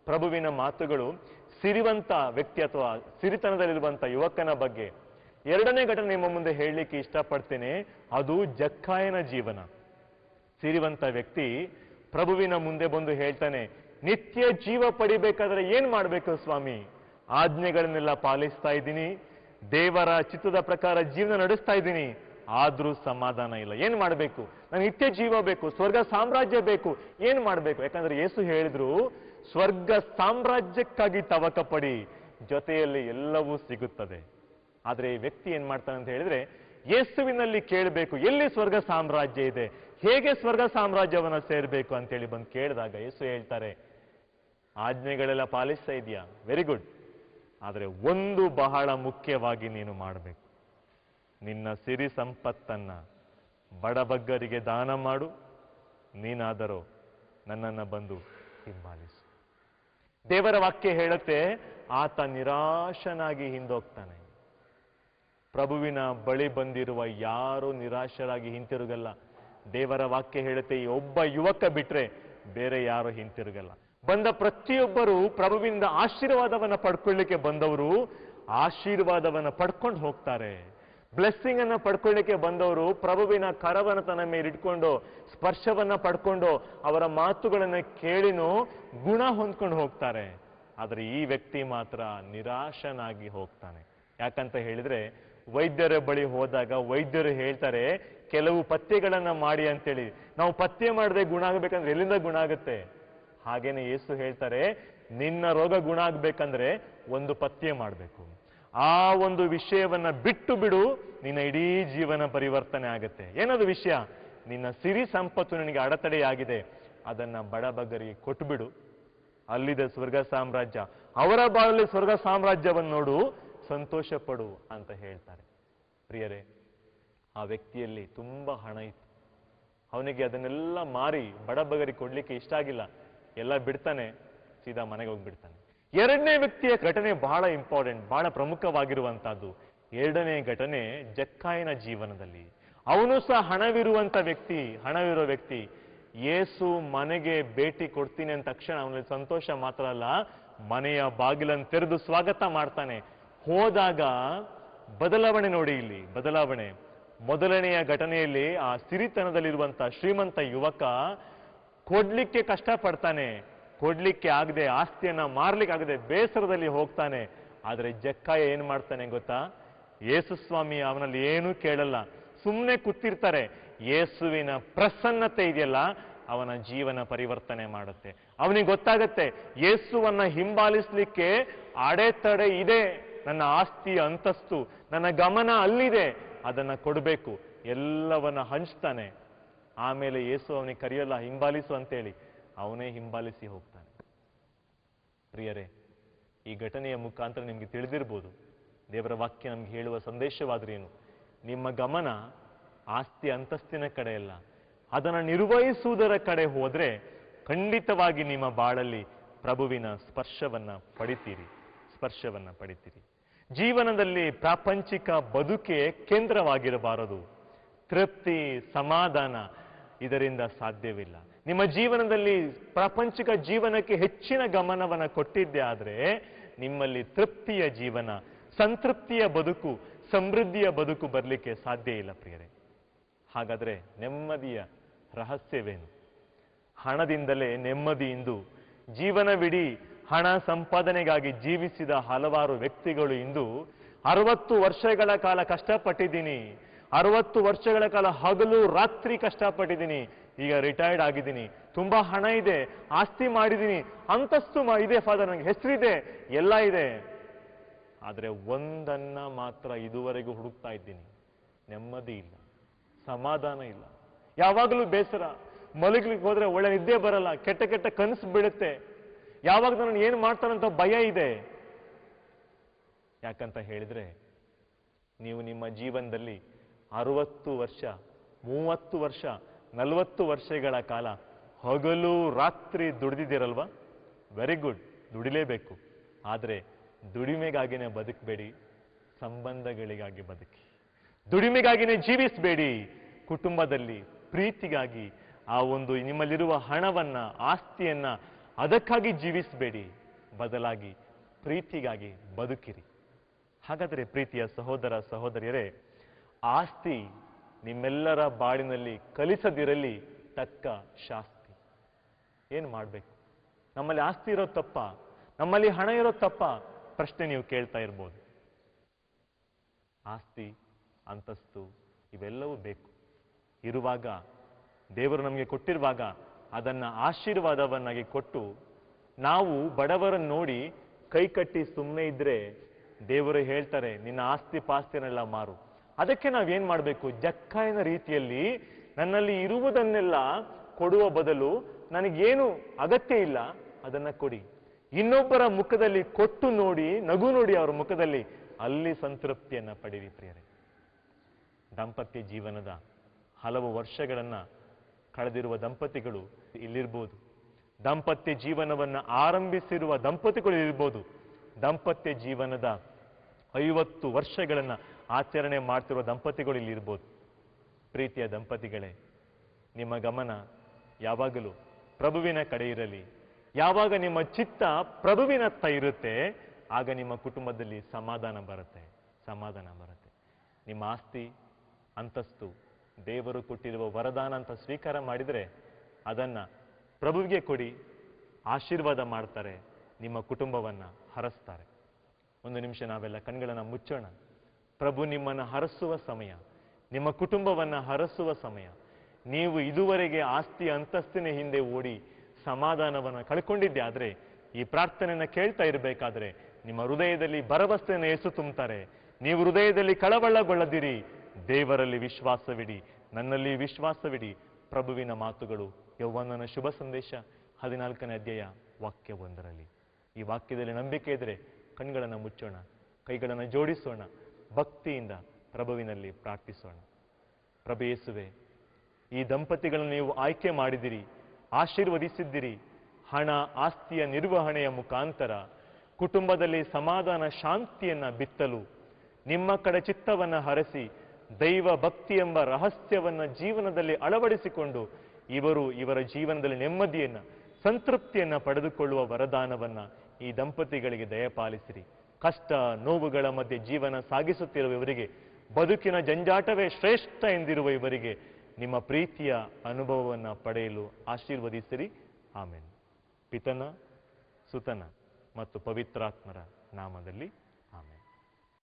ಪ್ರಭುವಿನ ಮಾತುಗಳು ಸಿರಿವಂತ ವ್ಯಕ್ತಿ ಅಥವಾ ಸಿರಿತನದಲ್ಲಿರುವಂತ ಯುವಕನ ಬಗ್ಗೆ. 2ನೇ ಘಟನೆ ನಿಮ್ಮ ಮುಂದೆ ಹೇಳಲಿಕ್ಕೆ ಇಷ್ಟಪಡ್ತೇನೆ, ಅದು ಜಕ್ಕಾಯನ ಜೀವನ. ಸಿರಿವಂತ ವ್ಯಕ್ತಿ ಪ್ರಭುವಿನ ಮುಂದೆ ಬಂದು ಹೇಳ್ತಾನೆ, ನಿತ್ಯ ಜೀವ ಪಡಿಬೇಕಾದ್ರೆ ಏನ್ ಮಾಡ್ಬೇಕು ಸ್ವಾಮಿ? ಆಜ್ಞೆಗಳನ್ನೆಲ್ಲ ಪಾಲಿಸ್ತಾ ಇದ್ದೀನಿ, ದೇವರ ಚಿತ್ತದ ಪ್ರಕಾರ ಜೀವನ ನಡೆಸ್ತಾ ಇದ್ದೀನಿ, ಆದ್ರೂ ಸಮಾಧಾನ ಇಲ್ಲ. ಏನ್ ಮಾಡ್ಬೇಕು? ನನಗೆ ನಿತ್ಯ ಜೀವ ಬೇಕು, ಸ್ವರ್ಗ ಸಾಮ್ರಾಜ್ಯ ಬೇಕು, ಏನ್ ಮಾಡ್ಬೇಕು? ಯಾಕಂದ್ರೆ ಯೇಸು ಹೇಳಿದ್ರು, ಸ್ವರ್ಗ ಸಾಮ್ರಾಜ್ಯಕ್ಕಾಗಿ ತವಕ ಪಡಿ, ಜೊತೆಯಲ್ಲಿ ಎಲ್ಲವೂ ಸಿಗುತ್ತದೆ. ಆದ್ರೆ ಈ ವ್ಯಕ್ತಿ ಏನ್ ಮಾಡ್ತಾನೆ ಅಂತ ಹೇಳಿದ್ರೆ, ಯೇಸುವಿನಲ್ಲಿ ಕೇಳಬೇಕು, ಎಲ್ಲಿ ಸ್ವರ್ಗ ಸಾಮ್ರಾಜ್ಯ ಇದೆ, ಹೇಗೆ ಸ್ವರ್ಗ ಸಾಮ್ರಾಜ್ಯವನ್ನ ಸೇರ್ಬೇಕು ಅಂತೇಳಿ ಬಂದು ಕೇಳಿದಾಗ ಯೇಸು ಹೇಳ್ತಾರೆ, ಆಜ್ಞೆಗಳೆಲ್ಲ ಪಾಲಿಸ್ತಾ ಇದೆಯಾ? Very good. ಆದ್ರೆ ಒಂದು ಬಹಳ ಮುಖ್ಯವಾಗಿ ನೀನು ಮಾಡಬೇಕು, ನಿನ್ನ ಸಿರಿ ಸಂಪತ್ತನ್ನ ಬಡಬಗ್ಗರಿಗೆ ದಾನ ಮಾಡು, ನೀನಾದರೂ ನನ್ನನ್ನು ಬಂದು ಹಿಂಬಾಲಿಸು. ದೇವರ ವಾಕ್ಯ ಹೇಳುತ್ತೆ, ಆತ ನಿರಾಶನಾಗಿ ಹಿಂದೋಗ್ತಾನೆ. ಪ್ರಭುವಿನ ಬಳಿ ಬಂದಿರುವ ಯಾರು ನಿರಾಶರಾಗಿ ಹಿಂತಿರುಗಲ್ಲ. ದೇವರ ವಾಕ್ಯ ಹೇಳುತ್ತೆ, ಈ ಒಬ್ಬ ಯುವಕ ಬಿಟ್ರೆ ಬೇರೆ ಯಾರು ಹಿಂತಿರುಗಲ್ಲ. ಬಂದ ಪ್ರತಿಯೊಬ್ಬರು ಪ್ರಭುವಿನಿಂದ ಆಶೀರ್ವಾದವನ್ನ ಪಡ್ಕೊಳ್ಳಿಕ್ಕೆ ಬಂದವರು ಆಶೀರ್ವಾದವನ್ನ ಪಡ್ಕೊಂಡು ಹೋಗ್ತಾರೆ. ಬ್ಲೆಸ್ಸಿಂಗ್ ಅನ್ನ ಪಡ್ಕೊಳ್ಳಿಕ್ಕೆ ಬಂದವರು ಪ್ರಭುವಿನ ಕರವನ್ನ ತನ್ನ ಮೇಲೆ ಇಟ್ಕೊಂಡು ಸ್ಪರ್ಶವನ್ನ ಪಡ್ಕೊಂಡು ಅವರ ಮಾತುಗಳನ್ನ ಕೇಳಿನೂ ಗುಣ ಹೊಂದ್ಕೊಂಡು ಹೋಗ್ತಾರೆ. ಆದ್ರೆ ಈ ವ್ಯಕ್ತಿ ಮಾತ್ರ ನಿರಾಶನಾಗಿ ಹೋಗ್ತಾನೆ. ಯಾಕಂತ ಹೇಳಿದ್ರೆ, ವೈದ್ಯರ ಬಳಿ ಹೋದಾಗ ವೈದ್ಯರು ಹೇಳ್ತಾರೆ, ಕೆಲವು ಪಥ್ಯಗಳನ್ನ ಮಾಡಿ ಅಂತೇಳಿ. ನಾವು ಪಥ್ಯ ಮಾಡದೆ ಗುಣ ಆಗ್ಬೇಕಂದ್ರೆ ಎಲ್ಲಿಂದ ಗುಣ ಆಗುತ್ತೆ? ಹಾಗೇನೆ ಯೇಸು ಹೇಳ್ತಾರೆ, ನಿನ್ನ ರೋಗ ಗುಣ ಆಗ್ಬೇಕಂದ್ರೆ ಒಂದು ಪಥ್ಯ ಮಾಡಬೇಕು. ಆ ಒಂದು ವಿಷಯವನ್ನ ಬಿಟ್ಟು ಬಿಡು, ನಿನ್ನ ಇಡೀ ಜೀವನ ಪರಿವರ್ತನೆ ಆಗುತ್ತೆ. ಏನದು ವಿಷಯ? ನಿನ್ನ ಸಿರಿ ಸಂಪತ್ತು ನಿನಗೆ ಅಡೆತಡೆಯಾಗಿದೆ, ಅದನ್ನ ಬಡಬಗ್ಗರಿಗೆ ಕೊಟ್ಟುಬಿಡು, ಅಲ್ಲಿದೆ ಸ್ವರ್ಗ ಸಾಮ್ರಾಜ್ಯ. ಅವರ ಬಾಳಲ್ಲಿ ಸ್ವರ್ಗ ಸಾಮ್ರಾಜ್ಯವನ್ನು ನೋಡು, ಸಂತೋಷ ಪಡು ಅಂತ ಹೇಳ್ತಾರೆ. ಪ್ರಿಯರೇ, ಆ ವ್ಯಕ್ತಿಯಲ್ಲಿ ತುಂಬಾ ಹಣ ಇತ್ತು. ಅವನಿಗೆ ಅದನ್ನೆಲ್ಲ ಮಾರಿ ಬಡಬಗರಿಗೆ ಕೊಡ್ಲಿಕ್ಕೆ ಇಷ್ಟ ಆಗಿಲ್ಲ, ಎಲ್ಲ ಬಿಡ್ತಾನೆ, ಸೀದಾ ಮನೆಗೆ ಹೋಗ್ಬಿಡ್ತಾನೆ. 2ನೇ ವ್ಯಕ್ತಿಯ ಘಟನೆ ಬಹಳ ಇಂಪಾರ್ಟೆಂಟ್, ಬಹಳ ಪ್ರಮುಖವಾಗಿರುವಂತಹದ್ದು. 2ನೇ ಘಟನೆ ಜಕ್ಕಾಯನ ಜೀವನದಲ್ಲಿ. ಅವನು ಸಹ ಹಣವಿರುವಂತ ವ್ಯಕ್ತಿ, ಹಣವಿರೋ ವ್ಯಕ್ತಿ. ಯೇಸು ಮನೆಗೆ ಭೇಟಿ ಕೊಡ್ತೀನಿ ಅಂದ ತಕ್ಷಣ ಅವನಲ್ಲಿ ಸಂತೋಷ ಮಾತ್ರ ಅಲ್ಲ, ಮನೆಯ ಬಾಗಿಲನ್ನು ತೆರೆದು ಸ್ವಾಗತ ಮಾಡ್ತಾನೆ. ಹೋದಾಗ ಬದಲಾವಣೆ ನೋಡಿ, ಇಲ್ಲಿ ಬದಲಾವಣೆ. ಮೊದಲನೆಯ ಘಟನೆಯಲ್ಲಿ ಆ ಸಿರಿತನದಲ್ಲಿರುವಂತ ಶ್ರೀಮಂತ ಯುವಕ ಕೊಡ್ಲಿಕ್ಕೆ ಕಷ್ಟಪಡ್ತಾನೆ, ಕೊಡ್ಲಿಕ್ಕೆ ಆಗದೆ, ಆಸ್ತಿಯನ್ನ ಮಾರ್ಲಿಕ್ಕೆ ಆಗದೆ ಬೇಸರದಲ್ಲಿ ಹೋಗ್ತಾನೆ. ಆದ್ರೆ ಜಕ್ಕಾಯ ಏನ್ ಮಾಡ್ತಾನೆ ಗೊತ್ತಾ? ಯೇಸು ಸ್ವಾಮಿ ಅವನಲ್ಲಿ ಏನೂ ಕೇಳಲ್ಲ, ಸುಮ್ಮನೆ ಕೂತಿರ್ತಾರೆ. ಯೇಸುವಿನ ಪ್ರಸನ್ನತೆ ಇದೆಯಲ್ಲ, ಅವನ ಜೀವನ ಪರಿವರ್ತನೆ ಮಾಡುತ್ತೆ. ಅವನಿಗೆ ಗೊತ್ತಾಗತ್ತೆ, ಯೇಸುವನ್ನ ಹಿಂಬಾಲಿಸ್ಲಿಕ್ಕೆ ಅಡೆತಡೆ ಇದೆ, ನನ್ನ ಆಸ್ತಿ ಅಂತಸ್ತು, ನನ್ನ ಗಮನ ಅಲ್ಲಿದೆ, ಅದನ್ನ ಕೊಡಬೇಕು. ಎಲ್ಲವನ್ನ ಹಂಚ್ತಾನೆ. ಆಮೇಲೆ ಯೇಸು ಅವನಿಗೆ ಕರೆಯಲ್ಲ, ಹಿಂಬಾಲಿಸು ಅಂತೇಳಿ, ಅವನೇ ಹಿಂಬಾಲಿಸಿ ಹೋಗ್ತಾನೆ. ಪ್ರಿಯರೇ, ಈ ಘಟನೆಯ ಮುಖಾಂತರ ನಿಮ್ಗೆ ತಿಳಿದಿರ್ಬೋದು, ದೇವರ ವಾಕ್ಯ ನಮ್ಗೆ ಹೇಳುವ ಸಂದೇಶವಾದ್ರೇನು? ನಿಮ್ಮ ಗಮನ ಆಸ್ತಿ ಅಂತಸ್ತಿನ ಕಡೆ ಅಲ್ಲ, ಅದನ್ನು ನಿರ್ವಹಿಸುವುದರ ಕಡೆ ಹೋದ್ರೆ ಖಂಡಿತವಾಗಿ ನಿಮ್ಮ ಬಾಳಲ್ಲಿ ಪ್ರಭುವಿನ ಸ್ಪರ್ಶವನ್ನ ಪಡಿತೀರಿ. ಜೀವನದಲ್ಲಿ ಪ್ರಾಪಂಚಿಕ ಬದುಕೆ ಕೇಂದ್ರವಾಗಿರಬಾರದು. ತೃಪ್ತಿ, ಸಮಾಧಾನ ಇದರಿಂದ ಸಾಧ್ಯವಿಲ್ಲ. ನಿಮ್ಮ ಜೀವನದಲ್ಲಿ ಪ್ರಾಪಂಚಿಕ ಜೀವನಕ್ಕೆ ಹೆಚ್ಚಿನ ಗಮನವನ್ನು ಕೊಟ್ಟಿದ್ದೆ ಆದ್ರೆ ನಿಮ್ಮಲ್ಲಿ ತೃಪ್ತಿಯ ಜೀವನ, ಸಂತೃಪ್ತಿಯ ಬದುಕು, ಸಮೃದ್ಧಿಯ ಬದುಕು ಬರಲಿಕ್ಕೆ ಸಾಧ್ಯ ಇಲ್ಲ ಪ್ರಿಯರೇ. ಹಾಗಾದ್ರೆ ನೆಮ್ಮದಿಯ ರಹಸ್ಯವೇನು? ಹಣದಿಂದಲೇ ನೆಮ್ಮದಿಯಿಂದು ಜೀವನವಿಡೀ ಹಣ ಸಂಪಾದನೆಗಾಗಿ ಜೀವಿಸಿದ ಹಲವಾರು ವ್ಯಕ್ತಿಗಳು ಇಂದು 60 ವರ್ಷಗಳ ಕಾಲ ಕಷ್ಟಪಟ್ಟಿದ್ದೀನಿ, 60 ವರ್ಷಗಳ ಕಾಲ ಹಗಲು ರಾತ್ರಿ ಕಷ್ಟಪಟ್ಟಿದ್ದೀನಿ, ಈಗ ರಿಟೈರ್ಡ್ ಆಗಿದ್ದೀನಿ, ತುಂಬಾ ಹಣ ಇದೆ, ಆಸ್ತಿ ಮಾಡಿದ್ದೀನಿ, ಅಂತಸ್ತು ಇದೆ ಫಾದರ್, ನನಗೆ ಹೆಸರಿದೆ, ಎಲ್ಲ ಇದೆ. ಆದರೆ ಒಂದನ್ನ ಮಾತ್ರ ಇದುವರೆಗೂ ಹುಡುಕ್ತಾ ಇದ್ದೀನಿ, ನೆಮ್ಮದಿ ಇಲ್ಲ, ಸಮಾಧಾನ ಇಲ್ಲ, ಯಾವಾಗಲೂ ಬೇಸರ, ಮಲಗ್ಲಿಕ್ಕೆ ಹೋದ್ರೆ ಒಳ್ಳೆ ನಿದ್ದೆ ಬರಲ್ಲ, ಕೆಟ್ಟ ಕೆಟ್ಟ ಕನಸು ಬೀಳುತ್ತೆ, ಯಾವಾಗ ನಾನು ಏನು ಮಾಡ್ತಾನಂತ ಭಯ ಇದೆ. ಯಾಕಂತ ಹೇಳಿದ್ರೆ ನೀವು ನಿಮ್ಮ ಜೀವನದಲ್ಲಿ 60 ವರ್ಷ, 30 ವರ್ಷ, 40 ವರ್ಷಗಳ ಕಾಲ ಹಗಲು ರಾತ್ರಿ ದುಡಿದಿದ್ದೀರಲ್ವಾ? Very good, ದುಡಿಲೇಬೇಕು. ಆದರೆ ದುಡಿಮೆಗಾಗಿನೇ ಬದುಕಬೇಡಿ, ಸಂಬಂಧಗಳಿಗಾಗಿ ಬದುಕಿ. ದುಡಿಮೆಗಾಗಿನೇ ಜೀವಿಸಬೇಡಿ, ಕುಟುಂಬದಲ್ಲಿ ಪ್ರೀತಿಗಾಗಿ ಆ ಒಂದು ನಿಮ್ಮಲ್ಲಿರುವ ಹಣವನ್ನ, ಆಸ್ತಿಯನ್ನ ಅದಕ್ಕಾಗಿ ಜೀವಿಸಬೇಡಿ, ಬದಲಾಗಿ ಪ್ರೀತಿಗಾಗಿ ಬದುಕಿರಿ. ಹಾಗಾದರೆ ಪ್ರೀತಿಯ ಸಹೋದರ ಸಹೋದರಿಯರೇ, ಆಸ್ತಿ ನಿಮ್ಮೆಲ್ಲರ ಬಾಳಿನಲ್ಲಿ ಕಲಿಸದಿರಲಿ ತಕ್ಕ ಶಾಸ್ತಿ. ಏನು ಮಾಡಬೇಕು? ನಮ್ಮಲ್ಲಿ ಆಸ್ತಿ ಇರೋದು ತಪ್ಪ, ನಮ್ಮಲ್ಲಿ ಹಣ ಇರೋದು ತಪ್ಪ? ಪ್ರಶ್ನೆ ನೀವು ಕೇಳ್ತಾ ಇರ್ಬೋದು. ಆಸ್ತಿ, ಅಂತಸ್ತು ಇವೆಲ್ಲವೂ ಬೇಕು. ಇರುವಾಗ, ದೇವರು ನಮಗೆ ಕೊಟ್ಟಿರುವಾಗ ಅದನ್ನ ಆಶೀರ್ವಾದವನ್ನಾಗಿ ಕೊಟ್ಟು, ನಾವು ಬಡವರನ್ನು ನೋಡಿ ಕೈ ಕಟ್ಟಿ ಸುಮ್ಮನೆ ಇದ್ರೆ ದೇವರು ಹೇಳ್ತಾರೆ, ನಿನ್ನ ಆಸ್ತಿ ಪಾಸ್ತಿನೆಲ್ಲ ಮಾರು. ಅದಕ್ಕೆ ನಾವೇನ್ ಮಾಡಬೇಕು? ಜಕ್ಕಾಯನ ರೀತಿಯಲ್ಲಿ ನನ್ನಲ್ಲಿ ಇರುವುದನ್ನೆಲ್ಲ ಕೊಡುವ ಬದಲು ನನಗೇನು ಅಗತ್ಯ ಇಲ್ಲ ಅದನ್ನ ಕೊಡಿ. ಇನ್ನೊಬ್ಬರ ಮುಖದಲ್ಲಿ ಕೊಟ್ಟು ನೋಡಿ, ನಗು ನೋಡಿ ಅವರ ಮುಖದಲ್ಲಿ, ಅಲ್ಲಿ ಸಂತೃಪ್ತಿಯನ್ನ ಪಡೀರಿ ಪ್ರಿಯರೇ. ದಾಂಪತ್ಯ ಜೀವನದ ಹಲವು ವರ್ಷಗಳನ್ನ ಕಳೆದಿರುವ ದಂಪತಿಗಳು ಇಲ್ಲಿರ್ಬೋದು, ದಾಂಪತ್ಯ ಜೀವನವನ್ನ ಆರಂಭಿಸಿರುವ ದಂಪತಿಗಳು ಇರ್ಬೋದು, ದಾಂಪತ್ಯ ಜೀವನದ 50 ವರ್ಷಗಳನ್ನ ಆಚರಣೆ ಮಾಡ್ತಿರುವ ದಂಪತಿಗಳು ಇಲ್ಲಿರ್ಬೋದು. ಪ್ರೀತಿಯ ದಂಪತಿಗಳೇ, ನಿಮ್ಮ ಗಮನ ಯಾವಾಗಲೂ ಪ್ರಭುವಿನ ಕಡೆ ಇರಲಿ. ಯಾವಾಗ ನಿಮ್ಮ ಚಿತ್ತ ಪ್ರಭುವಿನತ್ತ ಇರುತ್ತೆ, ಆಗ ನಿಮ್ಮ ಕುಟುಂಬದಲ್ಲಿ ಸಮಾಧಾನ ಬರುತ್ತೆ, ಸಮಾಧಾನ ಬರುತ್ತೆ. ನಿಮ್ಮ ಆಸ್ತಿ, ಅಂತಸ್ತು ದೇವರು ಕೊಟ್ಟಿರುವ ವರದಾನ ಅಂತ ಸ್ವೀಕಾರ ಮಾಡಿದರೆ ಅದನ್ನ ಪ್ರಭುವಿಗೆ ಕೊಡಿ, ಆಶೀರ್ವಾದ ಮಾಡ್ತಾರೆ, ನಿಮ್ಮ ಕುಟುಂಬವನ್ನ ಹರಸ್ತಾರೆ. ಒಂದು ನಿಮಿಷ ನಾವೆಲ್ಲ ಕಣ್ಗಳನ್ನ ಮುಚ್ಚೋಣ. ಪ್ರಭು ನಿಮ್ಮನ್ನು ಹರಸುವ ಸಮಯ, ನಿಮ್ಮ ಕುಟುಂಬವನ್ನ ಹರಸುವ ಸಮಯ. ನೀವು ಇದುವರೆಗೆ ಆಸ್ತಿ ಅಂತಸ್ತಿನ ಹಿಂದೆ ಓಡಿ ಸಮಾಧಾನವನ್ನು ಕಳ್ಕೊಂಡಿದ್ದೆ ಆದ್ರೆ, ಈ ಪ್ರಾರ್ಥನೆಯನ್ನ ಕೇಳ್ತಾ ಇರಬೇಕಾದ್ರೆ ನಿಮ್ಮ ಹೃದಯದಲ್ಲಿ ಭರವಸೆಯನ್ನು ಏಸು ತುಂಬುತ್ತಾರೆ. ನೀವು ಹೃದಯದಲ್ಲಿ ಕಳವಳಗೊಳ್ಳದಿರಿ, ದೇವರಲ್ಲಿ ವಿಶ್ವಾಸವಿಡಿ, ನನ್ನಲ್ಲಿ ವಿಶ್ವಾಸವಿಡಿ. ಪ್ರಭುವಿನ ಮಾತುಗಳು, ಯೌವನನ ಶುಭ ಸಂದೇಶ 14ನೇ ಅಧ್ಯಾಯ ವಾಕ್ಯ 1ರಲ್ಲಿ. ಈ ವಾಕ್ಯದಲ್ಲಿ ನಂಬಿಕೆ ಇದ್ರೆ ಕಣ್ಗಳನ್ನು ಮುಚ್ಚೋಣ, ಕೈಗಳನ್ನು ಜೋಡಿಸೋಣ, ಭಕ್ತಿಯಿಂದ ಪ್ರಭುವಿನಲ್ಲಿ ಪ್ರಾರ್ಥಿಸೋಣ. ಪ್ರಭು ಯೇಸುವೆ, ಈ ದಂಪತಿಗಳನ್ನು ನೀವು ಆಯ್ಕೆ ಮಾಡಿದಿರಿ, ಆಶೀರ್ವದಿಸಿದ್ದಿರಿ. ಹಣ ಆಸ್ತಿಯ ನಿರ್ವಹಣೆಯ ಮುಖಾಂತರ ಕುಟುಂಬದಲ್ಲಿ ಸಮಾಧಾನ ಶಾಂತಿಯನ್ನ ಬಿತ್ತಲು ನಿಮ್ಮ ಕಡೆ ಚಿತ್ತವನ್ನ ಹರಸಿ ದೈವ ಭಕ್ತಿ ಎಂಬ ರಹಸ್ಯವನ್ನ ಜೀವನದಲ್ಲಿ ಅಳವಡಿಸಿಕೊಂಡು ಇವರ ಜೀವನದಲ್ಲಿ ನೆಮ್ಮದಿಯನ್ನ, ಸಂತೃಪ್ತಿಯನ್ನ ಪಡೆದುಕೊಳ್ಳುವ ವರದಾನವನ್ನ ಈ ದಂಪತಿಗಳಿಗೆ ದಯಪಾಲಿಸಿರಿ. ಕಷ್ಟ ನೋವುಗಳ ಮಧ್ಯೆ ಜೀವನ ಸಾಗಿಸುತ್ತಿರುವ ಇವರಿಗೆ, ಬದುಕಿನ ಜಂಜಾಟವೇ ಶ್ರೇಷ್ಠ ಎಂದಿರುವ ಇವರಿಗೆ ನಿಮ್ಮ ಪ್ರೀತಿಯ ಅನುಭವವನ್ನು ಪಡೆಯಲು ಆಶೀರ್ವದಿಸಿರಿ. ಆಮೆನ್. ಪಿತನ, ಸುತನ ಮತ್ತು ಪವಿತ್ರಾತ್ಮರ ನಾಮದಲ್ಲಿ